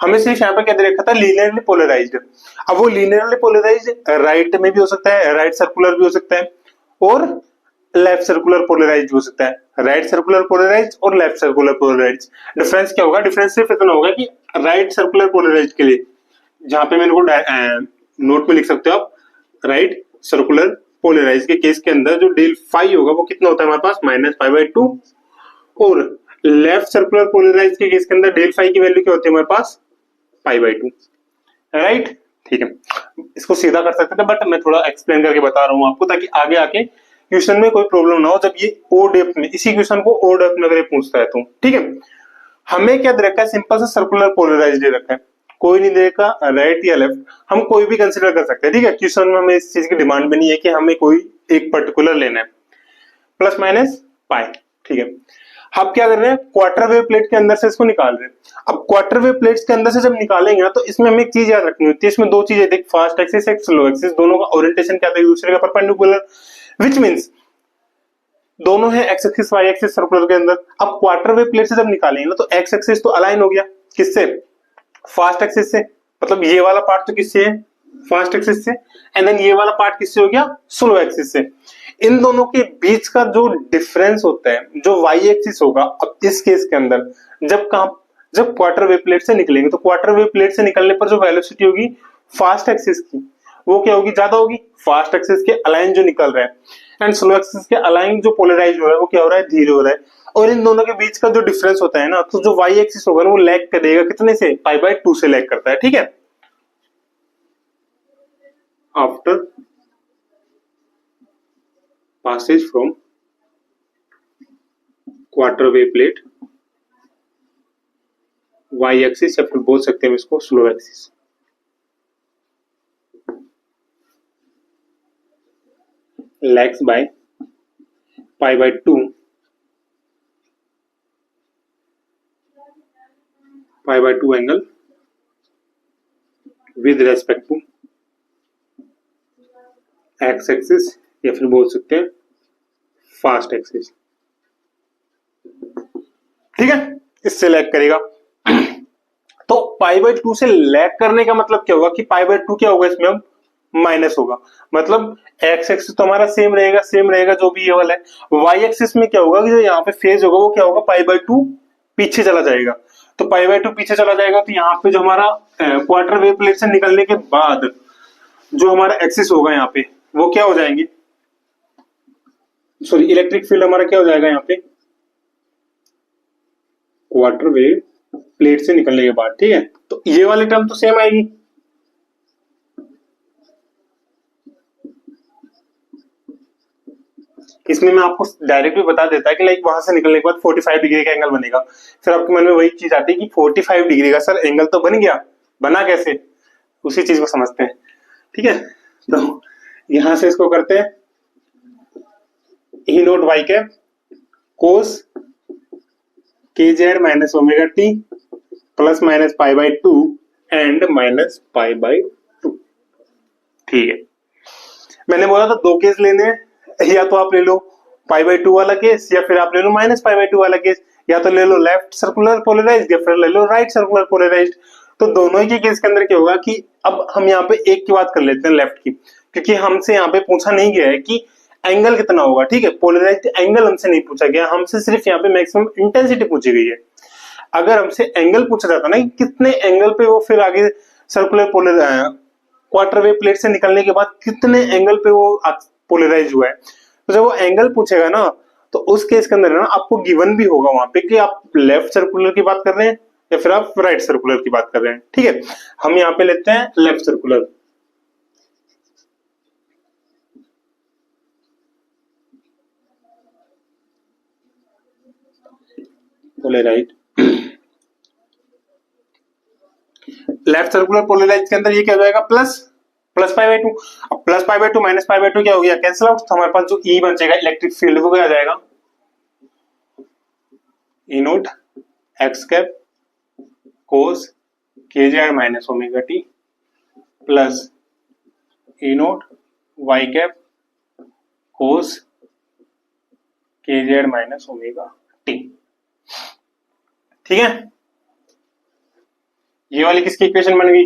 हमें सिर्फ यहाँ पे क्या दे रखा था, लीनियरली पोलराइज्ड। अब वो लीनियरली पोलराइज्ड राइट में भी हो सकता है, राइट सर्कुलर भी हो सकता है, और लेफ्ट सर्कुलर पोलराइज्ड हो सकता है, राइट सर्कुलर पोलराइज्ड और लेफ्ट सर्कुलर पोलराइज्ड। डिफरेंस क्या होगा, डिफरेंस सिर्फ इतना होगा कि राइट सर्कुलर पोलराइज्ड के लिए, जहां पे मैंने को नोट में लिख सकते हो आप, राइट सर्कुलर पोलराइज्ड के केस के अंदर जो डेल फाई होगा वो कितना होता है हमारे पास, माइनस पाई बाई 2, और लेफ्ट सर्कुलर पोलराइज्ड के केस के अंदर डेल फाई की वैल्यू क्या होती है हमारे पास, पाई बाई 2, राइट, ठीक है। इसको सीधा कर सकते थे बट मैं थोड़ा एक्सप्लेन करके बता रहा हूं आपको, ताकि आगे आके क्वेश्चन में कोई प्रॉब्लम ना हो जब ये ओ डेप्थ में, इसी क्वेश्चन को ओ डेप्थ में अगर ये पूछता है तो, ठीक है। हमें क्या दे रखा है, सिंपल सा सर्कुलर पोलराइज्ड दे रखा है, कोई नहीं देगा राइट या लेफ्ट, हम कोई भी कंसिडर कर सकते हैं, ठीक है। क्वेश्चन में हमें इस चीज की डिमांड भी नहीं है कि हमें कोई एक पर्टिकुलर लेना है, प्लस माइनस पाई, ठीक है। अब क्या कर रहे हैं, क्वार्टर वेव प्लेट के अंदर से इसको निकाल रहे हैं। अब क्वार्टर वेव प्लेट्स के अंदर से जब निकालेंगे ना, तो इसमें हमें एक चीज याद रखनी होती है, इसमें दो चीजें, एक फास्ट एक्सिस एक स्लो एक्सिस, दोनों का ओरिएंटेशन क्या था, एक दूसरे का परपेंडिकुलर, विच मींस दोनों है X axis Y axis circular के अंदर। अब क्वार्टर वेव प्लेट से जब निकालेंगे ना, तो एक्स एक्सिस तो अलाइन हो गया किससे, फास्ट एक्सिस से, मतलब ये वाला पार्ट तो किससे है, फास्ट एक्सिस से, एंड देन ये वाला पार्ट किससे हो गया, स्लो एक्सिस से। इन दोनों के बीच का जो डिफरेंस होता है, जो वाई एक्सिस होगा, अब इस केस के अंदर जब क्वार्टर वेव प्लेट से निकलेंगे, तो क्वार्टर वेव प्लेट से निकलने पर जो वेलोसिटी होगी फास्ट एक्सिस की, वो क्या होगी, ज्यादा होगी, फास्ट एक्सिस के अलाइन जो निकल रहा है, एंड स्लो एक्सिस के अलाइन जो पोलराइज हो रहा है वो क्या हो रहा है, धीरे हो रहा है। और इन दोनों के बीच का जो डिफरेंस होता है ना, तो जो वाई एक्सिस होगा ना वो लैग करेगा कितने से, पाई बाई 2 से लैग करता है, ठीक है। After passage from quarter wave plate Y axis, या फिर बोल सकते हैं इसको slow axis, lags by pi by 2, pi by 2 angle with respect to X axis, या फिर बोल सकते हैं फास्ट एक्सिस, ठीक है, इससे लैग करेगा। तो पाई बाय 2 से लैग करने का मतलब क्या होगा कि पाई बाय 2 क्या होगा इसमें, अब माइनस होगा, मतलब एक्स एक्सिस तो हमारा सेम रहेगा जो भी ये वाला है। वाई एक्सिस में क्या होगा कि जो यहाँ पे फेज होगा वो क्या होगा, पाई बाय 2 पीछे चला जाएगा। तो पाई बाय 2 पीछे चला जाएगा तो यहाँ पे जो हमारा क्वार्टर वेव प्लेट से निकलने के बाद जो हमारा एक्सिस होगा यहाँ पे वो क्या हो जाएंगे, सॉरी इलेक्ट्रिक फील्ड हमारा क्या हो जाएगा यहाँ पे, क्वार्टर वेव प्लेट से निकलने के बाद, ठीक है। तो ये वाली टर्म तो सेम आएगी, इसमें मैं आपको डायरेक्ट भी बता देता है कि लाइक वहां से निकलने के बाद 45 डिग्री का एंगल बनेगा। फिर आपके मन में वही चीज आती है कि 45 डिग्री का सर एंगल तो बन गया, बना कैसे, उसी चीज को समझते हैं, ठीक है। तो यहां से इसको करते हैं E naught Y cap cos K Z minus omega T plus minus pi by 2 and minus pi by 2, ठीक है। मैंने बोला था दो केस लेने हैं, या तो आप ले लो पाई बाय 2 वाला केस या फिर आप ले लो माइनस पाई बाय 2 वाला केस, या तो ले लो लेफ्ट सर्कुलर पोलराइज्ड या फिर ले लो राइट सर्कुलर पोलराइज्ड। तो दोनों ही के केस के अंदर क्या होगा कि अब हम यहाँ पे एक की बात कर लेते हैं लेफ्ट की, क्योंकि हमसे यहाँ पे पूछा नहीं गया है कि एंगल कितना होगा, ठीक है। पोलराइज्ड एंगल हमसे नहीं पूछा गया, हमसे सिर्फ यहाँ पे मैक्सिमम इंटेंसिटी पूछी गई है। अगर हमसे एंगल पूछा जाता ना कि कितने एंगल पे वो फिर आगे circular polar quarter wave plate से निकलने के बाद कितने एंगल पे वो पोलराइज हुआ है, तो जब वो एंगल पूछेगा ना तो उस केस के अंदर ना आपको गिवन भी होगा वहां पे कि आप लेफ्ट सर्कुलर की बात कर रहे हैं या फिर आप राइट सर्कुलर की बात कर रहे हैं, ठीक है। हम यहाँ पे लेते हैं left circular, polarise left circular polarise के अंदर ये क्या हो जाएगा, प्लस पाई बाय 2। अब plus pi by 2 minus pi by 2 क्या हो गया, कैंसिल आउट। तो हमारे पास जो ई बचेगा इलेक्ट्रिक फील्ड वो क्या आ जाएगा, E naught X cap cos K Z minus omega T plus E naught Y cap cos K Z minus omega T, ठीक है। ये वाली किसकी इक्वेशन बन गई,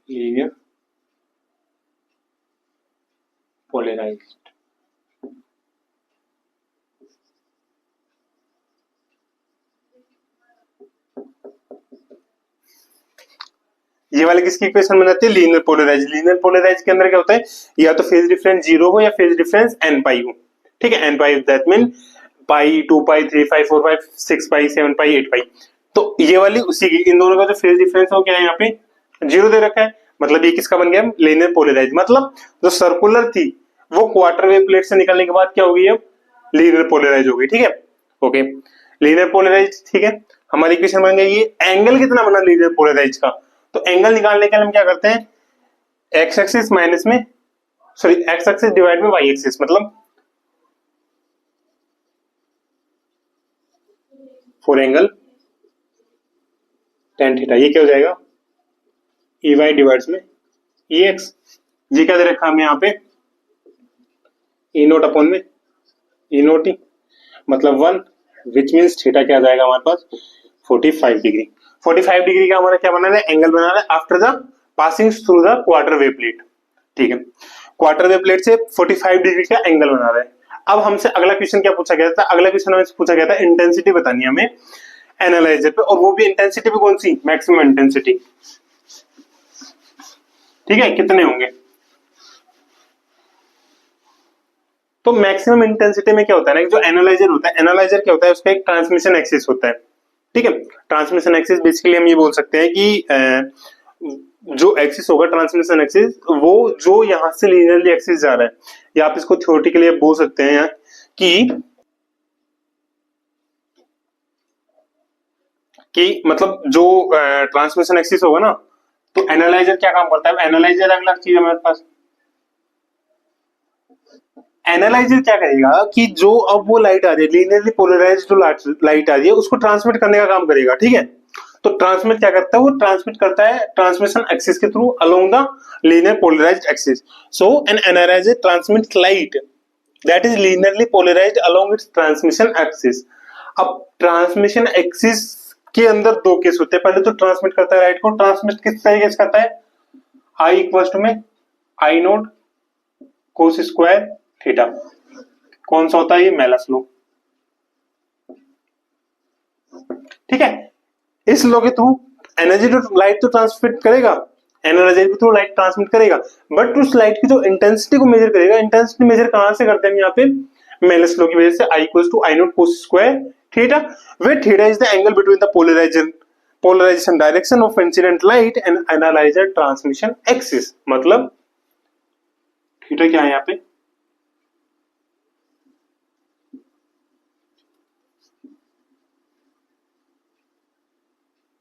लीनियर पोलराइज्ड। ये वाली किसकी इक्वेशन बन जाती है, लीनियर पोलराइज। लीनियर पोलराइज के अंदर क्या होता है, या तो फेज डिफरेंस 0 हो या फेज डिफरेंस n पाई हो, ठीक है। n पाई दैट मीन पाई 2 पाई 3 पाई 4 पाई 6 पाई 7 पाई 8 पाई। तो ये वाली उसी की, इन दोनों का जो फेज डिफरेंस हो क्या है यहाँ पे 0 दे रखा है, मतलब ये किसका बन गया लीनियर पोलराइज। मतलब जो सर्कुलर थी वो क्वार्टर वेव प्लेट से निकलने के बाद क्या हो गई, अब लीनियर पोलराइज हो गई, ठीक है। ओके लीनियर पोलराइज, ठीक है। हमारी इक्वेशन बन गई ये। एंगल कितना बना लीनियर पोलराइज का, तो एंगल निकालने के लिए हम क्या करते हैं, एक्स एक्सिस माइनस में सॉरी एक्स एक्सिस डिवाइड में वाई एक्सिस, मतलब फोर एंगल टेन थीटा, ये क्या हो जाएगा ई वाई डिवाइड्स में ई एक्स। जी क्या दे रखा हमें यहाँ पे ई नोट अपॉन में ई नोट ई, मतलब 1 विच मीन्स थीटा क्या आ जाएगा हमारे पास 45 डिग्री। 45 डिग्री का हमारा क्या बनाना है, एंगल बनाना है after the passing through the quarter wave plate, ठीक है। क्वार्टर वेव प्लेट से 45 डिग्री का एंगल बना रहा है। अब हमसे अगला क्वेश्चन क्या पूछा गया था, अगला क्वेश्चन हमसे पूछा गया था इंटेंसिटी बतानी हमें एनालाइजर पे, और वो भी इंटेंसिटी भी कौन सी, मैक्सिमम इंटेंसिटी, ठीक है। कितने होंगे, तो मैक्सिमम इंटेंसिटी में क्या होता है ना, जो एनालाइजर होता है, एनालाइजर क्या होता है उसका एक ट्रांसमिशन एक्सिस होता है, ठीक है। ट्रांसमिशन एक्सिस बेसिकली हम ये बोल सकते हैं कि जो एक्सिस होगा ट्रांसमिशन एक्सिस वो जो यहां से लीनियरली एक्सिस जा रहा है, या आप इसको थ्योरेटिकली बोल सकते हैं कि मतलब जो ट्रांसमिशन एक्सिस होगा ना, तो एनालाइजर क्या काम करता है, एनालाइजर अगला चीज हमारे पास, एनालाइजर क्या करेगा कि जो अब वो लाइट आ रही है लीनियरली पोलराइज्ड जो लाइट आ रही है उसको ट्रांसमिट करने का काम करेगा, ठीक है। तो ट्रांसमिट क्या करता है, वो ट्रांसमिट करता है ट्रांसमिशन एक्सिस के through along the linear polarised axis. So an analyser transmits light that is linearly polarised along its transmission axis. अब ट्रांसमिशन एक्सिस के अंदर दो केस होते हैं, पहले तो ट्रांसमिट करता है लाइट को, ट्रांसमिट किस तरीके से करता है, आई इक्वल टू में आई नोट कोस स्क्वायर थीटा। कौन सा होता है ये, मेलस लॉ। ठीक है, इस लॉ के थ्रू एनर्जी तो लाइट तो ट्रांसमिट करेगा, एनर्जी के थ्रू लाइट ट्रांसमिट करेगा, बट उस लाइट की जो इंटेंसिटी को मेजर करेगा, इंटेंसिटी मेजर कहां से करते हैं यहाँ पे, मेलस लॉ की वजह से, I equal to I naught cos square theta, where theta is the angle between the polarization direction of incident light and analyser transmission axis. मतलब थीटा क्या है यहाँ पे,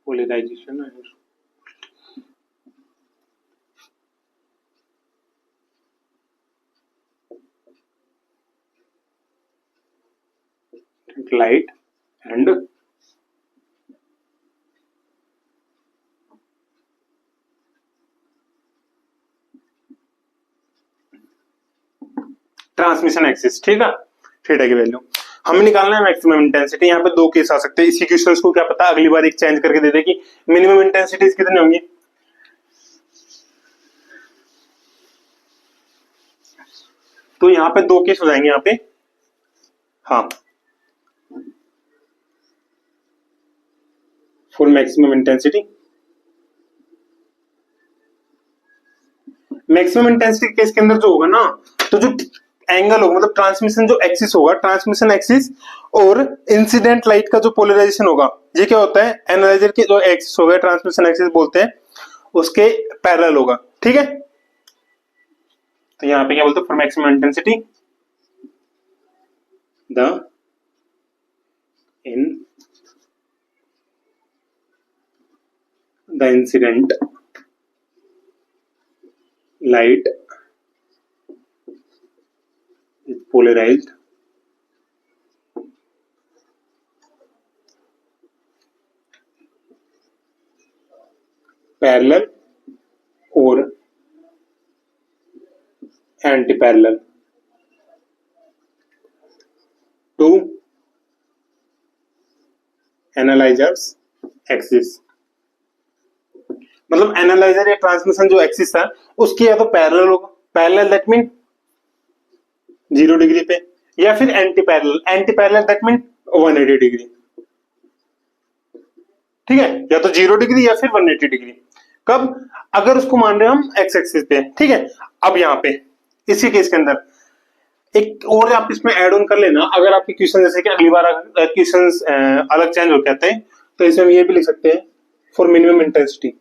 polarization light and transmission axis. ठीक है, थीटा की value हमें निकालना है मैक्सिमम इंटेंसिटी। यहाँ पे दो केस आ सकते हैं, इसी क्वेश्चंस को क्या पता अगली बार एक चेंज करके दे दे कि मिनिमम इंटेंसिटीज कितनी होंगी। तो यहाँ पे दो केस हो जाएंगे यहाँ पे, हाँ, full maximum intensity, maximum intensity case के अंदर जो होगा ना, तो जो एंगल होगा, मतलब ट्रांसमिशन जो एक्सिस होगा, ट्रांसमिशन एक्सिस और इंसिडेंट लाइट का जो पोलराइजेशन होगा, ये क्या होता है, एनालाइजर के जो एक्सिस होगा, ट्रांसमिशन एक्सिस बोलते हैं, उसके पैरेलल होगा। ठीक है, तो यहाँ पे क्या बोलते हैं, for maximum intensity the incident light is polarized parallel or anti-parallel to analyzer's axis। मतलब एनालाइजर या ट्रांसमिशन जो एक्सिस था उसकी या तो पैरेलल होगा, पैरेलल दैट मीन 0 डिग्री पे, या फिर anti parallel, anti parallel that mean 180 degree. ठीक है, या तो 0 डिग्री या फिर 180 डिग्री। कब, अगर उसको मान रहे हैं हम एक्स एक्सिस पे। ठीक है, अब यहाँ पे इसी केस के अंदर एक और आप इसमें ऐड ऑन कर लेना, अगर आपके क्वेश्चन जैसे कि अगली बार क्वेश्चन अलग चेंज हो जाते हैं तो इसमें हम ये भी लिख सकते हैं, for minimum intensity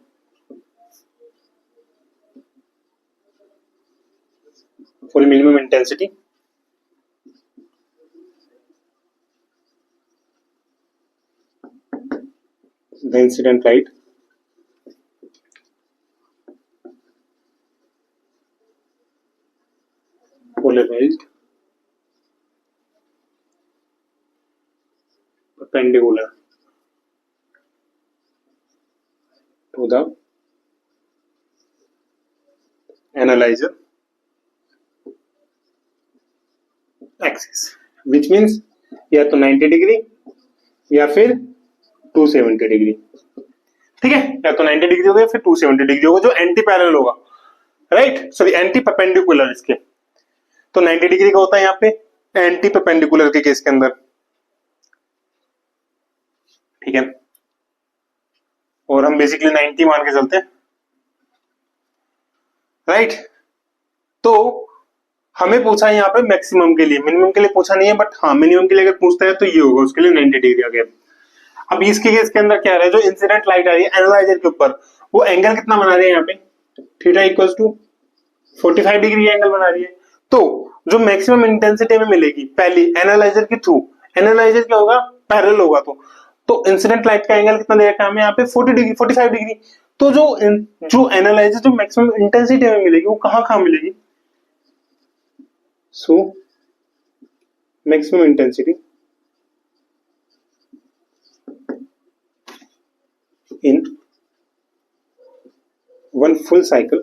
for minimum intensity the incident light polarized perpendicular to the analyzer axis, which means या तो 90 डिग्री या फिर 270 डिग्री। ठीक है, या तो 90 डिग्री होगा या फिर 270 डिग्री होगा, जो एंटी पैरेलल होगा, राइट, सॉरी एंटी परपेंडिकुलर इसके। तो 90 डिग्री का होता है यहाँ पे एंटी परपेंडिकुलर के केस के अंदर। ठीक है, और हम बेसिकली 90 मान के चलते हैं, राइट। तो हमें पूछा है यहाँ पे मैक्सिमम के लिए, मिनिमम के लिए पूछा नहीं है, बट हाँ मिनिमम के लिए अगर पूछता है तो ये होगा, उसके लिए 90 डिग्री आ गया। अब इसके केस के अंदर क्या रहा है, जो इंसिडेंट लाइट आ रही है एनालाइजर के ऊपर, वो एंगल कितना बना रही है यहाँ पे, theta equals to 45 degree angle बना रही है। तो जो मैक्सिमम इंटेंसिटी में मिलेगी पहली एनालाइजर के थ्रू, एनालाइजर क्या होगा, पैरेलल होगा, तो इंसिडेंट लाइट का एंगल कितना दे रखा है हमें यहाँ पे 40 डिग्री, 45 डिग्री। तो जो एनालाइजर जो मैक्सिमम इंटेंसिटी में मिलेगी वो कहाँ मिलेगी, so maximum intensity in one full cycle,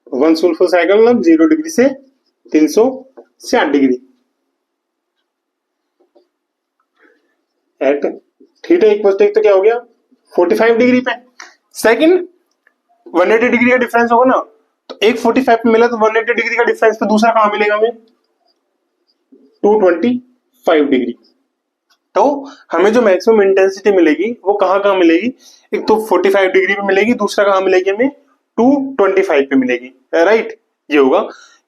मतलब 0 डिग्री से 360 degree. At theta equal to, एक तो क्या हो गया 45 डिग्री पे, सेकंड 180 डिग्री का डिफरेंस होगा ना, तो एक 45 पे मिला तो 180 डिग्री का डिफरेंस पे दूसरा कहां मिलेगा हमें 225 डिग्री। तो हमें जो मैक्सिमम इंटेंसिटी मिलेगी वो कहां कहां मिलेगी, एक तो 45 डिग्री पे मिलेगी, दूसरा कहां मिलेगी हमें 225 पे मिलेगी, राइट। ये होगा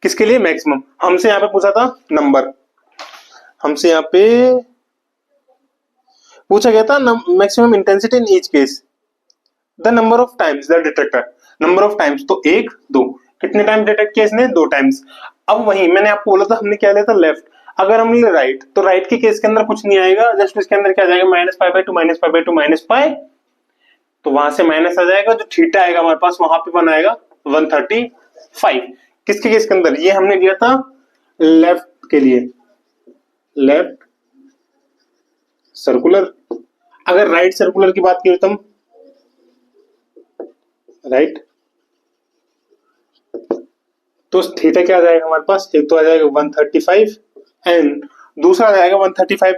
किसके लिए मैक्सिमम, हमसे यहाँ पे पूछा था नंबर, हमसे यहाँ पे पूछा गया था maximum intensity in each case, the number of times the detector, number of times, तो एक दो, कितने टाइम डिटेक्ट किया इसने, 2 टाइम्स। अब वही मैंने आपको बोला था हमने क्या लिया था लेफ्ट, अगर हम ले राइट तो राइट के केस के अंदर कुछ नहीं आएगा, जस्ट इसके अंदर क्या आ जाएगा minus pi by two minus pi by two minus pi, तो वहां से माइनस आ जाएगा, जो थीटा आएगा हमारे पास वहां पे बन आएगा 135। किसके केस के अंदर, ये हमने लिया था लेफ्ट के लिए, लेफ्ट सर्कुलर। अगर राइट सर्कुलर की बात करें तो हम राइट, तो थीटा क्या आ जाएगा हमारे पास, एक तो आ जाएगा 135 एंड दूसरा आ जाएगा 135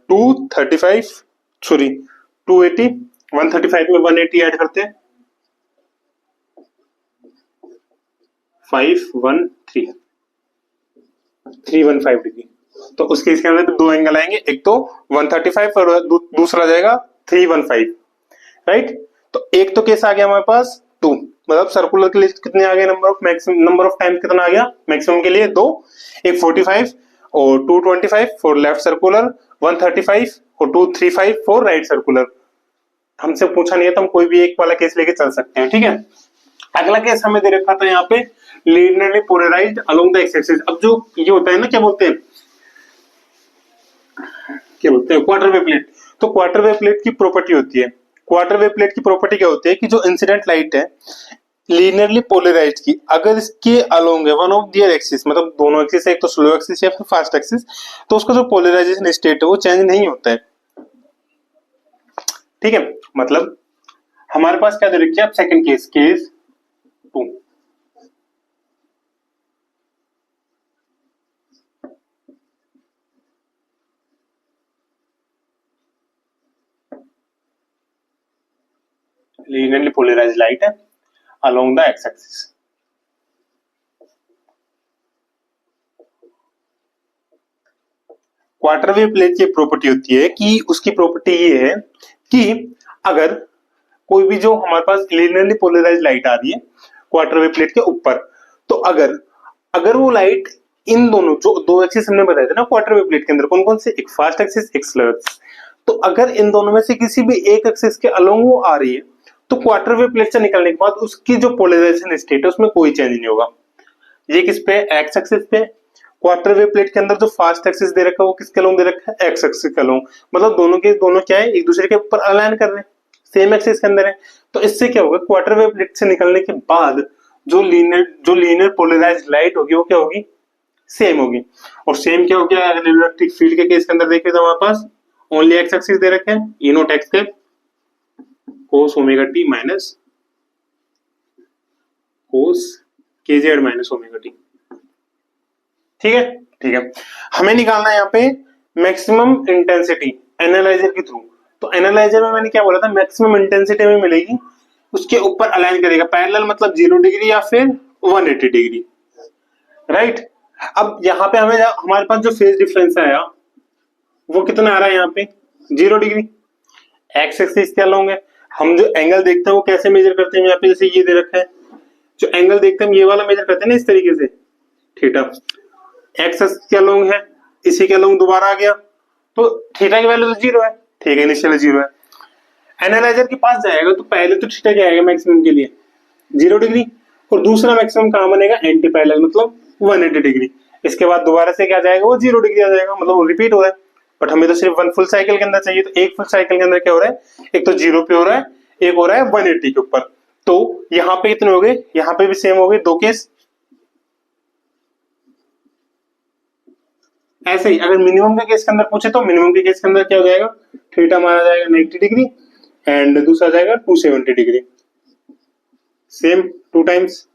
235 सॉरी 280, 135 में 180 ऐड करते हैं 513 315 डिग्री, तो उसके इसके अंदर दो एंगल आएंगे, एक तो 135 और दूसरा आ जाएगा 315, राइट। तो एक तो केस आ गया हमारे पास 2, मतलब सर्कुलर के लिए कितने आ गए number of maximum, number of times कितना आ गया मैक्सिमम के लिए 2, एक 45 और 225 फॉर लेफ्ट सर्कुलर, 135 और 235 फॉर राइट सर्कुलर। हमसे पूछा नहीं है तो हम कोई भी एक वाला केस लेके चल सकते हैं, ठीक है। अगला केस हमें दे रखा था यहाँ पे linearly polarised along the X axis. अब जो ये होता है ना क्या बोलते हैं क्वार्टर वेव प्लेट, तो क्वार्टर वेव प्लेट की प्रॉपर्टी होती है, क्वार्टर वेव प्लेट की प्रॉपर्टी क्या होती है कि जो इंसिडेंट लाइट है लीनियरली पोलराइज्ड की, अगर इसके अलोंग है वन ऑफ दियर एक्सिस, मतलब दोनों एक्सिस, एक तो स्लो एक्सिस या फिर फास्ट एक्सिस, तो उसका जो पोलराइजेशन स्टेट है वो चेंज नहीं होता है, ठीक है। मतलब हमारे पास क्या दे रखी है, अब second case, case 2, linearly polarized light है along the X axis. Quarter wave plate की प्रॉपर्टी होती है कि उसकी प्रॉपर्टी ये है कि अगर कोई भी जो हमारे पास लीनियरली पोलराइज्ड लाइट आ रही है क्वार्टर वेव प्लेट के ऊपर, तो अगर अगर वो लाइट इन दोनों जो दो एक्सिस हमने बताए थे ना क्वार्टर वेव प्लेट के अंदर, कौन कौन से, एक फास्ट एक्सिस एक स्लो एक्सिस, तो अगर इन दोनों में से किसी भी एक एक्सिस के अलोंग वो आ रही है तो क्वार्टर वेव प्लेट से निकलने के बाद उसकी जो पोलराइजेशन स्टेट है उसमें कोई चेंज नहीं होगा। ये किस पे, एक्स एक्सिस पे। क्वार्टर वेव प्लेट के अंदर जो फास्ट एक्सिस दे रखा है वो किसके अलोंग दे रखा है, एक्स एक्सिस के अलोंग, मतलब दोनों के दोनों क्या है एक दूसरे के ऊपर अलाइन कर रहे हैं, सेम एक्सिस के अंदर है। तो इससे क्या होगा, क्वार्टर वेव प्लेट से निकलने के बाद जो लीनियर पोलराइज्ड लाइट होगी वो क्या होगी, सेम होगी। और सेम क्या हो गया, अगर इलेक्ट्रिक फील्ड के केस के अंदर देखें तो हमारे पास ओनली एक्स एक्सिस दे रखे हैं, E naught X cap cos omega T minus cos K Z minus omega T, ठीक है। ठीक है, हमें निकालना है यहाँ पे मैक्सिमम इंटेंसिटी एनालाइजर के थ्रू। तो एनालाइजर में मैंने क्या बोला था, मैक्सिमम इंटेंसिटी में मिलेगी, उसके ऊपर अलाइन करेगा पैरेलल, मतलब 0 डिग्री या फिर 180 डिग्री, राइट। अब यहाँ पे हमें हमारे पास जो फेज डिफरेंस आया वो कितना आ रहा है यहाँ पे 0 डिग्री, एक्स एक्सिस के अलोंग है। हम जो एंगल देखते हैं वो कैसे मेजर करते हैं, यहाँ पे जैसे ये दे रखा है, जो एंगल देखते हैं हम ये वाला मेजर करते हैं ना इस तरीके से, थीटा एक्स के अलोंग है, इसी के अलोंग दोबारा आ गया, तो थीटा की वैल्यू तो 0 है, ठीक है, इनिशियल 0 है। एनालाइजर के पास जाएगा तो पहले तो थीटा क्या आएगा मैक्सिमम के लिए 0 डिग्री, और दूसरा मैक्सिमम कहां बनेगा, एंटी पैरेलल मतलब 180 डिग्री। इसके बाद दोबारा से क्या जाएगा, वो 0 डिग्री आ जाएगा, मतलब रिपीट हो रहा है। बट हमें तो सिर्फ वन फुल साइकिल के अंदर चाहिए, तो एक फुल साइकिल के अंदर क्या हो रहा है, एक तो 0 पे हो रहा है, एक हो रहा है 180 के ऊपर। तो यहाँ पे कितने हो गए, यहाँ पे भी सेम हो गए, दो केस। ऐसे ही अगर मिनिमम के केस के अंदर पूछे तो मिनिमम के केस के अंदर क्या हो जाएगा, थीटा मारा जाएगा 90 डिग्री एंड दूसरा जाएगा 270 डिग्री, सेम 2 टाइम्स।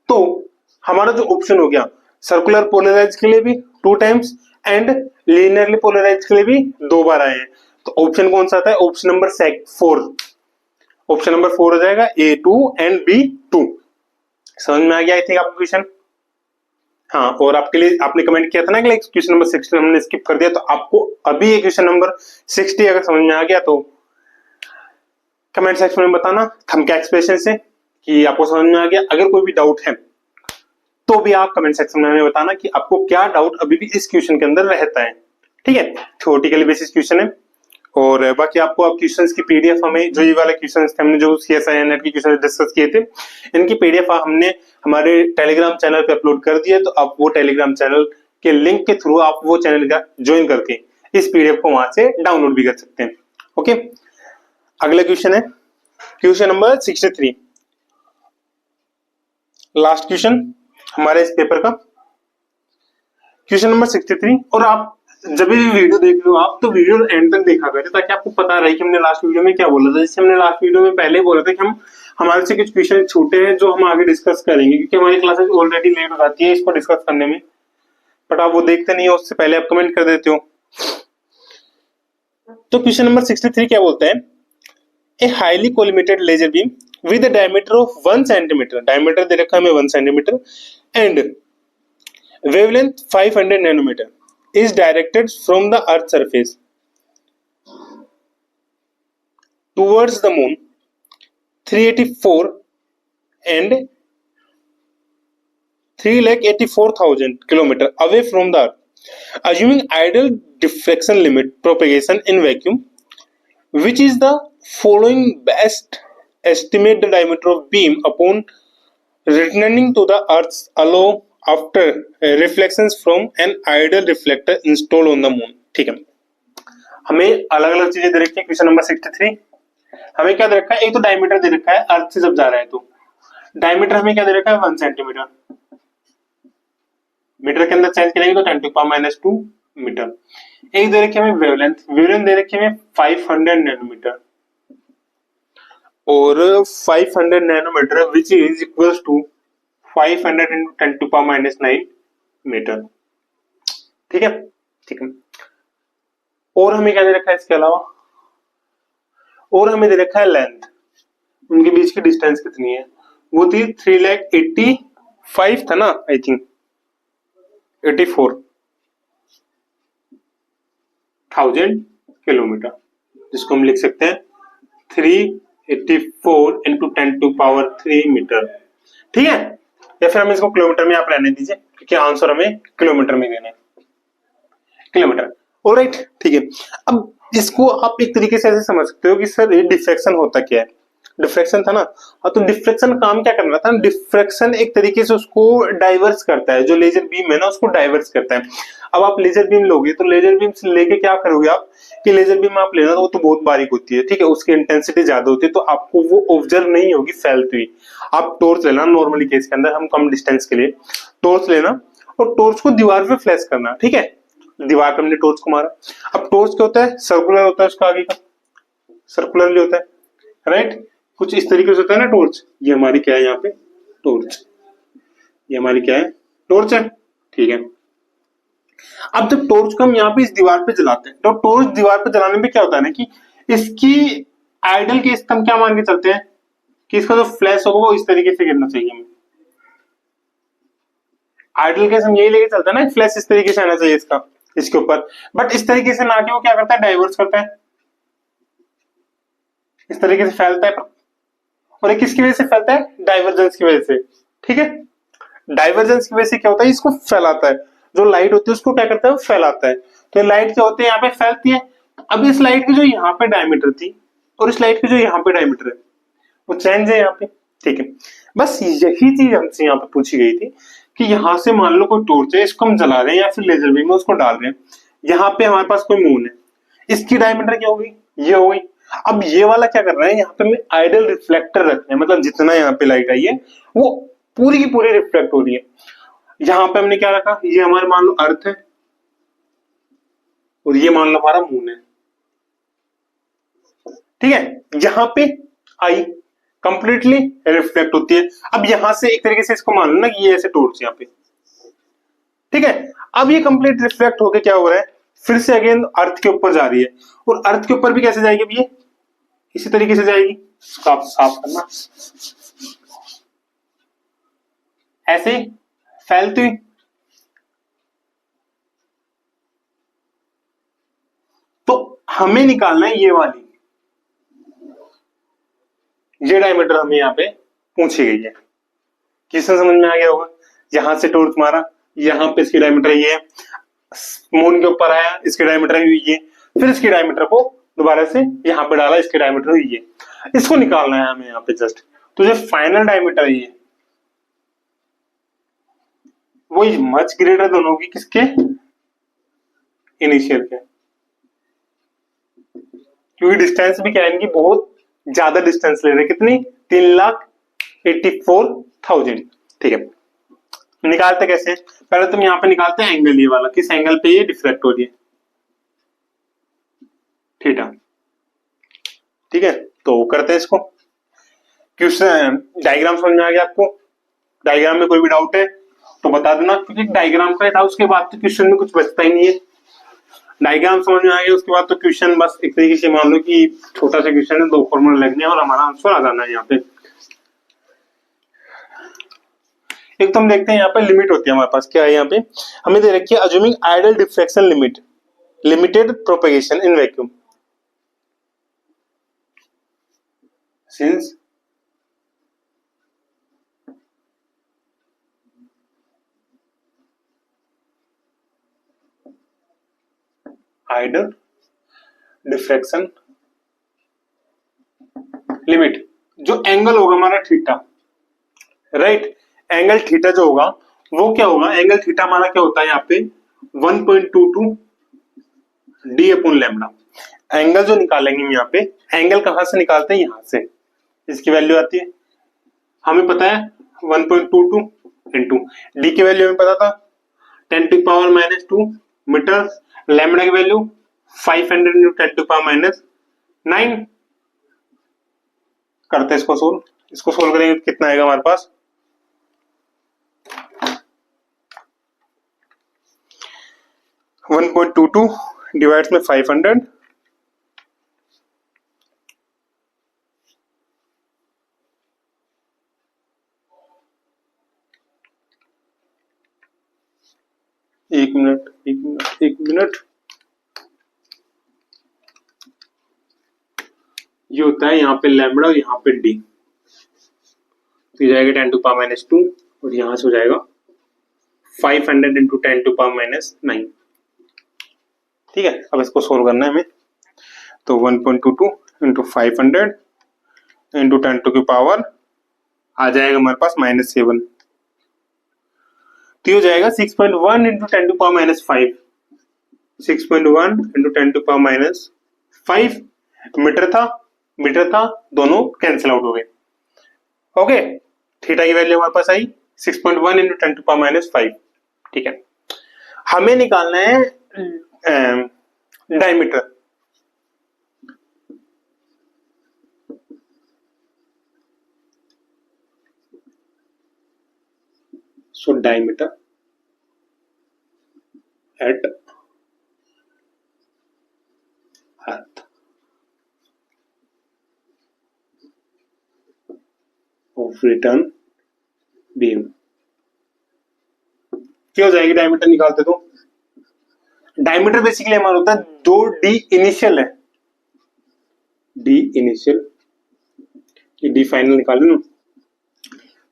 तो हमारा जो ऑप्शन हो गया सर्कुलर पोलराइज के लिए भी 2 टाइम्स एंड लीनियरली पोलराइज के लिए भी 2 बार आए हैं। तो ऑप्शन कौन सा आता है? Option number 4। ऑप्शन नंबर 4 हो जाएगा, A2 एंड B2। समझ में आ गया आई थिंक आपको क्वेश्चन? हाँ, और आपके लिए आपने कमेंट किया था ना कि क्वेश्चन नंबर 60 हमने स्किप कर दिया, तो आपको अभी ये क्वेश्चन नंबर 60 अगर समझ में आ गया तो कमेंट सेक्शन में बताना थंब के एक्सप्रेशन से कि आपको समझ में आ गया। अगर कोई भी डाउट है तो भी आप कमेंट सेक्शन में हमें बताना कि आपको क्या डाउट अभी भी इस क्वेश्चन के अंदर रहता है। ठीक है, थ्योरेटिकली बेसिस क्वेश्चन है। और बाकी आपको आप क्वेश्चंस की पीडीएफ हमें, जो ये वाले क्वेश्चंस थे हमने जो सीएसआई नेट के क्वेश्चन डिस्कस किए थे, इनकी पीडीएफ हमने हमारे टेलीग्राम चैनल पे अपलोड कर दिया। तो आप वो टेलीग्राम चैनल के लिंक के थ्रू आप वो चैनल का ज्वाइन करके इस पीडीएफ को वहां से डाउनलोड भी कर सकते हैं। ओके, अगला क्वेश्चन है क्वेश्चन नंबर 63, लास्ट क्वेश्चन हमारे इस पेपर का, क्वेश्चन नंबर 63। और आप जब भी वीडियो देख रहे हो आप तो वीडियो एंड तक देखा करें ताकि आपको पता रहे कि हमने लास्ट वीडियो में क्या बोला था। जैसे हमने लास्ट वीडियो में पहले बोला था कि हम हमारे से कुछ क्वेश्चन छूटे हैं जो हम आगे डिस्कस करेंगे, क्योंकि हमारी क्लासेस ऑलरेडी लेट हो जाती है इसको डिस्कस करने में, बट आप वो देखते नहीं हो, उससे पहले आप कमेंट कर देते हो। तो क्वेश्चन नंबर 63 क्या बोलता है? A highly collimated laser beam with a diameter of 1 centimetre, diameter दे रखा है हमें 1 centimetre, and wavelength 500 nanometer is directed from the earth surface towards the moon 384 and 3,84,000 kilometer away from the earth, assuming ideal diffraction limit propagation in vacuum, which is the following best estimate the diameter of beam upon returning to the earth allow after reflections from an ideal reflector installed on the moon। ठीक है, हमें अलग अलग चीजें दे रखी है। Question number 63 हमें क्या दे रखा है? एक तो डायमीटर दे रखा है, अर्थ से जब जा रहा है तो डायमीटर हमें क्या दे रखा है? 1 सेंटीमीटर। मीटर के अंदर चेंज करेंगे तो 10⁻⁻² मीटर। एक दे रखी है हमें वेवलेंथ, वेवलेंथ दे रखी है हमें 500 नैनोमीटर, और 500 nanometre which is equals to 500 into 10⁻⁹ metre. ठीक है, ठीक है। और हमें क्या दे रखा है इसके अलावा? और हमें दे रखा है लेंथ, उनके बीच की डिस्टेंस कितनी है? वो थी 3,85,000 था ना, आई थिंक 84,000 किलोमीटर, जिसको हम लिख सकते हैं 384 into 10⁻³ मीटर। ठीक है, या फिर हम इसको किलोमीटर में आप रहने दीजिए क्योंकि आंसर हमें किलोमीटर में देना है, किलोमीटर। ऑलराइट, ठीक है। अब इसको आप एक तरीके से ऐसे समझ सकते हो कि सर ये डिफ्रैक्शन होता क्या है? डिफ्रैक्शन था ना, तो डिफ्रैक्शन काम क्या करना था? डिफ्रैक्शन एक तरीके से उसको डाइवर्स करता है, जो लेजर बीम है ना उसको डाइवर्स करता है। अब आप लेजर बीम लोगे तो लेजर बीम से लेके क्या करोगे आप कि लेजर बीम आप लेना वो तो बहुत बारीक होती है, ठीक है, उसकी इंटेंसिटी ज्यादा होती है, तो आपको वो ऑब्जर्व नहीं होगी फैलती हुई। आप टॉर्च लेना, नॉर्मली केस के अंदर हम कम डिस्टेंस के लिए टॉर्च लेना और टॉर्च को दीवार पे फ्लैश करना। ठीक है, दीवार पे हमने टॉर्च को मारा। अब टॉर्च क्या होता है? सर्कुलर होता है, उसका आगे का सर्कुलरली होता है, राइट? कुछ इस तरीके से होता है ना टॉर्च। ये हमारी क्या है यहाँ पे? टॉर्च। ये हमारी क्या है? टॉर्च है, ठीक है। अब जब टॉर्च को हम यहाँ पे इस दीवार पे जलाते हैं तो टॉर्च दीवार पे जलाने में क्या होता है ना कि इसकी आइडल केस हम क्या मान के चलते हैं कि इसका जो फ्लैश होगा वो इस तरीके से गिरना चाहिए हमें। आइडल केस हम यही लेके चलते हैं ना, फ्लैश इस तरीके से आना चाहिए इसका, इसके ऊपर, बट इस तरीके से ना कि वो क्या करता है? डाइवर्स करता है, इस तरीके से फैलता है। और ये किसकी वजह से फैलता है? डाइवर्जेंस की वजह से। ठीक है, डाइवर्जेंस की वजह से क्या होता है? इसको फैलाता है। जो लाइट होती है उसको क्या करता है? वो फैलाता है। तो लाइट क्या होती है? यहाँ पे फैलती है। अब इस लाइट की जो यहाँ पे डायमीटर थी और इस लाइट की जो यहाँ पे डायमीटर है वो चेंज है यहाँ पे। ठीक है, बस यही चीज हमसे यहाँ पे पूछी गई थी कि यहाँ से मान लो कोई टॉर्च है, इसको हम जला रहे हैं या फिर लेजर बीम में उसको डाल रहे हैं, यहाँ पे हमारे पास कोई मून है, इसकी डायमीटर क्या होगी? ये हो गई। अब ये वाला क्या कर रहा है? यहाँ पे हमें आइडल रिफ्लेक्टर रखना है, मतलब जितना यहाँ पे लाइट आई है वो पूरी की पूरी रिफ्लेक्ट हो रही है। यहाँ पे हमने क्या रखा? ये हमारे मान लो अर्थ है और ये मान लो हमारा मून है। ठीक है, यहाँ पे आई कंप्लीटली रिफ्लेक्ट होती है। अब यहां से एक तरीके से इसको मान लो ना कि ये ऐसे टॉर्च यहाँ पे, ठीक है। अब ये कंप्लीट रिफ्लेक्ट होके क्या हो रहा है, फिर से अगेन अर्थ के ऊपर जा रही है, और अर्थ के ऊपर भी कैसे जाएगी, अब ये इसी तरीके से जाएगी, इसको आप साफ करना, ऐसे ही फैलती हुई। तो हमें निकालना है ये वाली, ये डायमीटर हमें यहाँ पे पूछी गई है। किसने समझ में आ गया होगा, यहां से टॉर्च मारा, यहाँ पे इसकी डायमीटर ये है, मून के ऊपर आया, इसकी डायमीटर हुई ये, फिर इसकी डायमीटर को दोबारा से यहाँ पे डाला, इसकी डायमीटर हुई ये। इसको निकालना है हमें यहाँ पे जस्ट। तो जो फाइनल डायमीटर ये वो मच ग्रेटर दोनों की, किसके, इनिशियल के, क्योंकि डिस्टेंस भी क्या है इनकी, बहुत ज्यादा डिस्टेंस ले रहे हैं, कितनी, 3,84,000। ठीक है, निकालते कैसे, पहले तुम यहाँ पे निकालते हैं एंगल ये वाला, किस एंगल पे ये डिफ्लेक्ट हो रही है, थीटा। ठीक है, तो करते हैं इसको। क्वेश्चन डायग्राम समझ में आ गया आपको, डायग्राम में कोई भी डाउट है तो बता देना, क्योंकि डायग्राम का था, उसके बाद तो क्वेश्चन में कुछ बचता ही नहीं है। डायग्राम समझ में आ गया, उसके बाद तो क्वेश्चन बस एक तरीके से मान लो कि छोटा सा क्वेश्चन है, 2 फॉर्मूला लगने और हमारा आंसर आ जाना है यहाँ पे। एक तो हम देखते हैं यहाँ पे लिमिट होती है हमारे पास, क्या है यहाँ पे हमें दे रखी है, assuming ideal diffraction limit, limited propagation in vacuum, since ideal diffraction limit, जो एंगल होगा हमारा थीटा, राइट, एंगल थीटा जो होगा वो क्या होगा, एंगल थीटा हमारा क्या होता है यहाँ पे 1.22 डी अपॉन लैम्डा। एंगल जो निकालेंगे हम यहाँ पे, एंगल कहां से निकालते हैं, यहां से, इसकी वैल्यू आती है, हमें पता है 1.22 इंटू डी की वैल्यू हमें पता था 10⁻⁻2 मीटर, लैम्डा की वैल्यू 500 इंटू 10⁻⁹। करते हैं इसको सोल्व, इसको सोल्व करेंगे तो कितना आएगा हमारे पास, 1.22 डिवाइड्स में 500, एक मिनट, ये होता है यहाँ पे लैम्बडा और यहाँ पे डी, तो ये जाएगा 10⁻⁻2 और यहां से हो जाएगा 500 इंटू 10⁻⁹। ठीक है, अब इसको सोल्व करना है हमें, तो 1.22 इंटू 500 इंटू 10⁻⁻, आ जाएगा हमारे पास -7, तो ये हो जाएगा 6.1 इंटू 10⁻⁵, 6.1 इंटू 10⁻⁵, मीटर था, दोनों कैंसिल आउट हो गए। ओके, थीटा की वैल्यू हमारे पास आई 6.1 इंटू 10⁻⁵। ठीक है, हमें निकालना है diameter, so diameter at Earth of return beam, क्या हो जाएगी डायमीटर निकालते तो, डायमीटर बेसिकली हमारा होता है जो डी इनिशियल है, डी इनिशियल, डी फाइनल निकाले ना,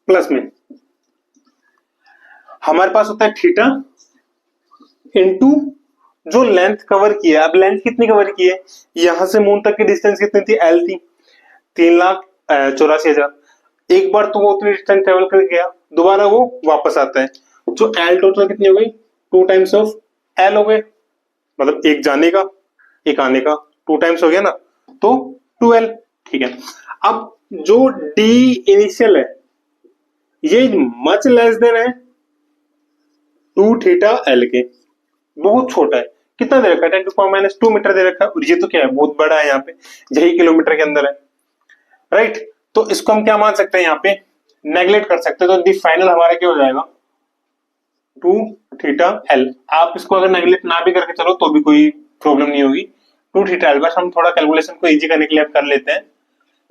प्लस में हमारे पास होता है थीटा इनटू जो लेंथ कवर की है। अब लेंथ कितनी कवर की है, यहां से मून तक की डिस्टेंस कितनी थी, एल थी 3,84,000। एक बार तो वो उतनी डिस्टेंस ट्रेवल कर गया, दोबारा वो वापस आता है, जो एल टोटल कितनी हो गई, 2 टाइम्स ऑफ एल हो गए, मतलब एक जाने का एक आने का 2 टाइम्स हो गया ना, तो 2l। ठीक है, अब जो डी इनिशियल है ये मच लेस देन है 2 थीटा एल के, बहुत छोटा है, कितना दे रखा है 10⁻⁻2 मीटर दे रखा है, और ये तो क्या है बहुत बड़ा है, यहाँ पे यही किलोमीटर के अंदर है, राइट। तो इसको हम क्या मान सकते हैं, यहाँ पे नेगलेक्ट कर सकते हैं, तो दी फाइनल हमारा क्या हो जाएगा 2 थीटा एल। आप इसको अगर नेगलेक्ट ना भी करके चलो तो भी कोई प्रॉब्लम नहीं होगी। 2 थीटा एल, बस हम थोड़ा कैलकुलेशन को इजी करने के लिए कर लेते हैं।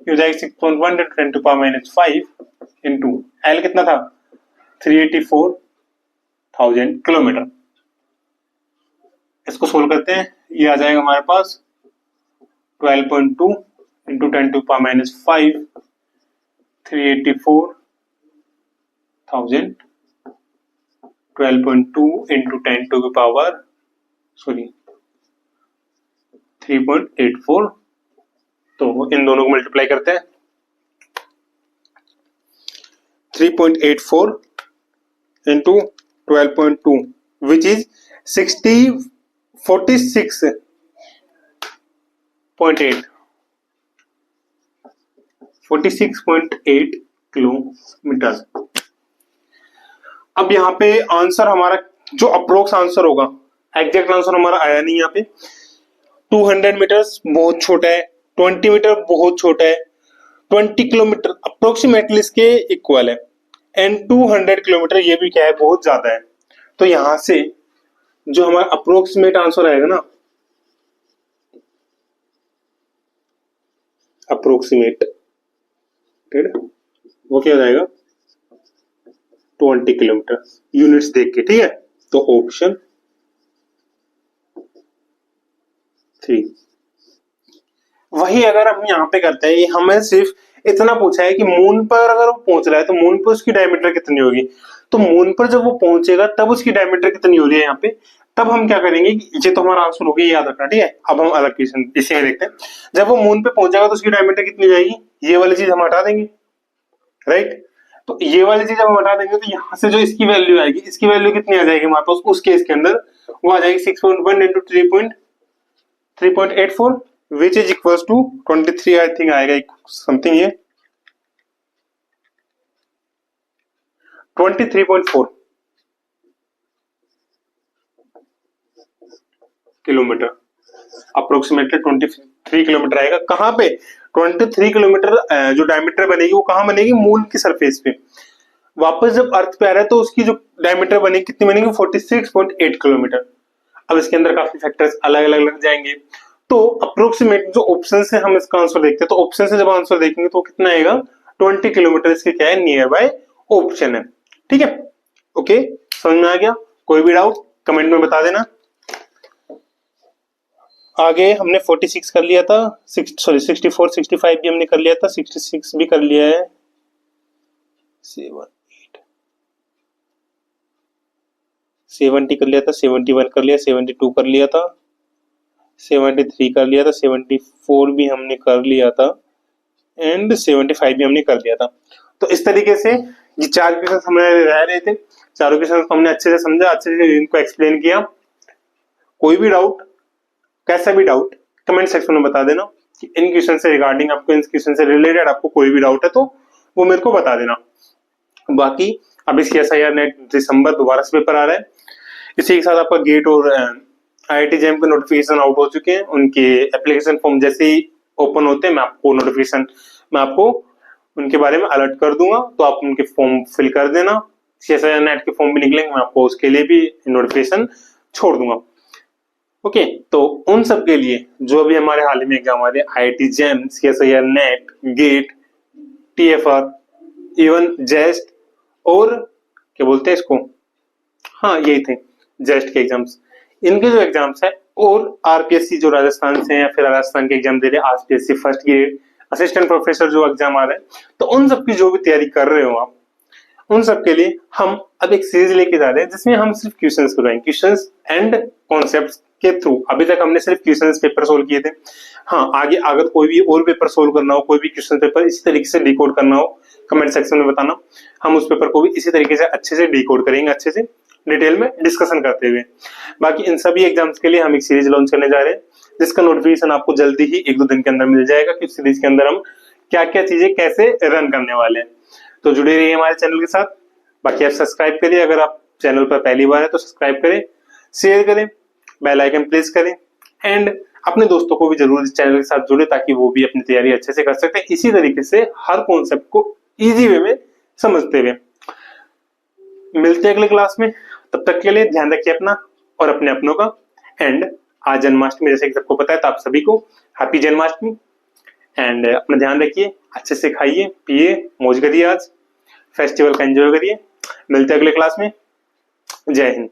हो जाएगा 6.1 × 10⁻⁵ इंटू एल कितना था 384,000 किलोमीटर। इसको सोल्व करते हैं, ये आ जाएगा हमारे पास 12.2 इंटू 10⁻⁵ 384,000 12.2 इंटू 3.84। तो इन दोनों को मल्टीप्लाई करते हैं। 3.84 इंटू 12.2 विच इज 46.8 किलोमीटर। अब यहाँ पे आंसर हमारा जो अप्रोक्स आंसर होगा, एग्जैक्ट आंसर हमारा आया नहीं यहाँ पे। 200 मीटर बहुत छोटा है, 20 मीटर बहुत छोटा है, 20 किलोमीटर अप्रोक्सीमेटली इसके इक्वल है, एंड 200 किलोमीटर ये भी क्या है, बहुत ज्यादा है। तो यहां से जो हमारा अप्रोक्सीमेट आंसर आएगा ना, अप्रोक्सीमेट वो क्या हो जाएगा 20 किलोमीटर यूनिट्स देख के, ठीक है। तो ऑप्शन 3। वही अगर हम यहाँ पे करते हैं, हमें सिर्फ इतना पूछा है कि मून पर अगर वो पहुंच रहा है तो मून पर उसकी डायमीटर कितनी होगी। तो मून पर जब वो पहुंचेगा तब उसकी डायमीटर कितनी हो रही है यहाँ पे, तब हम क्या करेंगे कि ये तो हमारा आंसर हो गया, याद रखना, ठीक है। अब हम अलग क्वेश्चन इसी में देखते हैं। जब वो मून पे पहुंचेगा तो उसकी डायमीटर कितनी जाएगी, ये वाली चीज हम हटा देंगे, राइट। तो ये वाली चीज हम हटा देंगे तो यहाँ से जो इसकी वैल्यू आएगी, इसकी वैल्यू कितनी आ जाएगी हमारे पास उस केस के अंदर, वो आ जाएगी 6.1 into 3.84 which is equals to 23 I think आएगा समथिंग, ये 23.4 किलोमीटर, अप्रोक्सीमेटली 23 किलोमीटर आएगा। कहां पे 23 किलोमीटर जो डायमीटर बनेगी वो कहां बनेगी, मून की सरफेस पे। वापस जब अर्थ पे आ रहा है तो उसकी जो डायमीटर बनेगी कितनी बनेगी 46.8 किलोमीटर। अब इसके अंदर काफी फैक्टर्स अलग अलग लग जाएंगे। तो अप्रोक्सीमेट जो ऑप्शन से हम इसका आंसर देखते हैं, तो ऑप्शन से जब आंसर देखेंगे तो कितना आएगा 20 किलोमीटर इसके क्या है, नियर बाय ऑप्शन है, ठीक है। ओके, समझ में आ गया? कोई भी डाउट कमेंट में बता देना। आगे हमने 46 कर लिया था, 64 65 भी हमने कर लिया था, 66 भी कर लिया है, 70 कर लिया था, 71 कर लिया, 72 कर लिया था, 73 कर लिया था, 74 भी हमने कर लिया था, एंड 75 भी हमने कर लिया था। तो इस तरीके से ये 4 क्वेश्चन हमने रह रहे थे, चारों क्वेश्चन हमने अच्छे से समझा, अच्छे से इनको एक्सप्लेन किया। कोई भी डाउट, कैसा भी डाउट कमेंट सेक्शन में बता देना कि इन क्वेश्चन से रिगार्डिंग आपको, इन क्वेश्चन से रिलेटेड आपको कोई भी डाउट है तो वो मेरे को बता देना। बाकी अब इसकी SIR नेट दिसंबर दोबारा से पेपर आ रहा है, इसी के साथ आपका गेट और IIT JAM के नोटिफिकेशन आउट हो चुके हैं। उनके एप्लीकेशन फॉर्म जैसे ही ओपन होते हैं मैं आपको उनके बारे में अलर्ट कर दूंगा, तो आप उनके फॉर्म फिल कर देना। SIR नेट के फॉर्म भी निकलेंगे, मैं आपको उसके लिए भी नोटिफिकेशन छोड़ दूंगा। ओके, तो उन सब के लिए जो भी हमारे हाल ही में एग्जाम आ रहे हैं, IIT JAM, SIR NET, GATE, TFR, even JEST और क्या बोलते हैं इसको, हाँ यही थे जेस्ट के एग्जाम्स, इनके जो एग्जाम्स है, और RPSC जो राजस्थान से या फिर राजस्थान के एग्जाम दे रहे हैं, RPSC first grade assistant professor जो एग्जाम आ रहे हैं, तो उन सब की जो भी तैयारी कर रहे हो आप, उन सब के लिए हम अब एक सीरीज लेके जा रहे हैं जिसमें हम सिर्फ क्वेश्चंस करवाएंगे, क्वेश्चंस एंड कॉन्सेप्ट्स के थ्रू। अभी तक हमने सिर्फ क्वेश्चंस पेपर सोल्व किए थे। हाँ, आगे अगर कोई भी और पेपर सोल्व करना हो, कोई भी क्वेश्चन पेपर इसी तरीके से डिकोड करना हो, कमेंट सेक्शन में बताना, हम उस पेपर को भी इसी तरीके से अच्छे से डिकोड करेंगे, अच्छे से डिटेल में डिस्कशन करते हुए। बाकी इन सभी एग्जाम्स के लिए हम एक सीरीज लॉन्च करने जा रहे हैं जिसका नोटिफिकेशन आपको जल्दी ही 1-2 दिन के अंदर मिल जाएगा कि इस सीरीज के अंदर हम क्या क्या चीजें कैसे रन करने वाले हैं। तो जुड़े रहिए हमारे चैनल के साथ। बाकी आप सब्सक्राइब करिए, अगर आप चैनल पर पहली बार है तो सब्सक्राइब करें, शेयर करें, बेल आइकन प्रेस करें, एंड अपने दोस्तों को भी जरूर इस चैनल के साथ जुड़े ताकि वो भी अपनी तैयारी अच्छे से कर सकते हैं, इसी तरीके से हर कॉन्सेप्ट को इजी वे में समझते हुए। मिलते हैं अगले क्लास में, तब तक के लिए ध्यान रखिए अपना और अपने अपनों का। एंड आज जन्माष्टमी, जैसे कि सबको पता है, तो आप सभी को हैप्पी जन्माष्टमी। एंड अपना ध्यान रखिए, अच्छे से खाइए पिए, मौज करिए, आज फेस्टिवल का एंजॉय करिए। मिलते हैं अगले क्लास में। जय हिंद।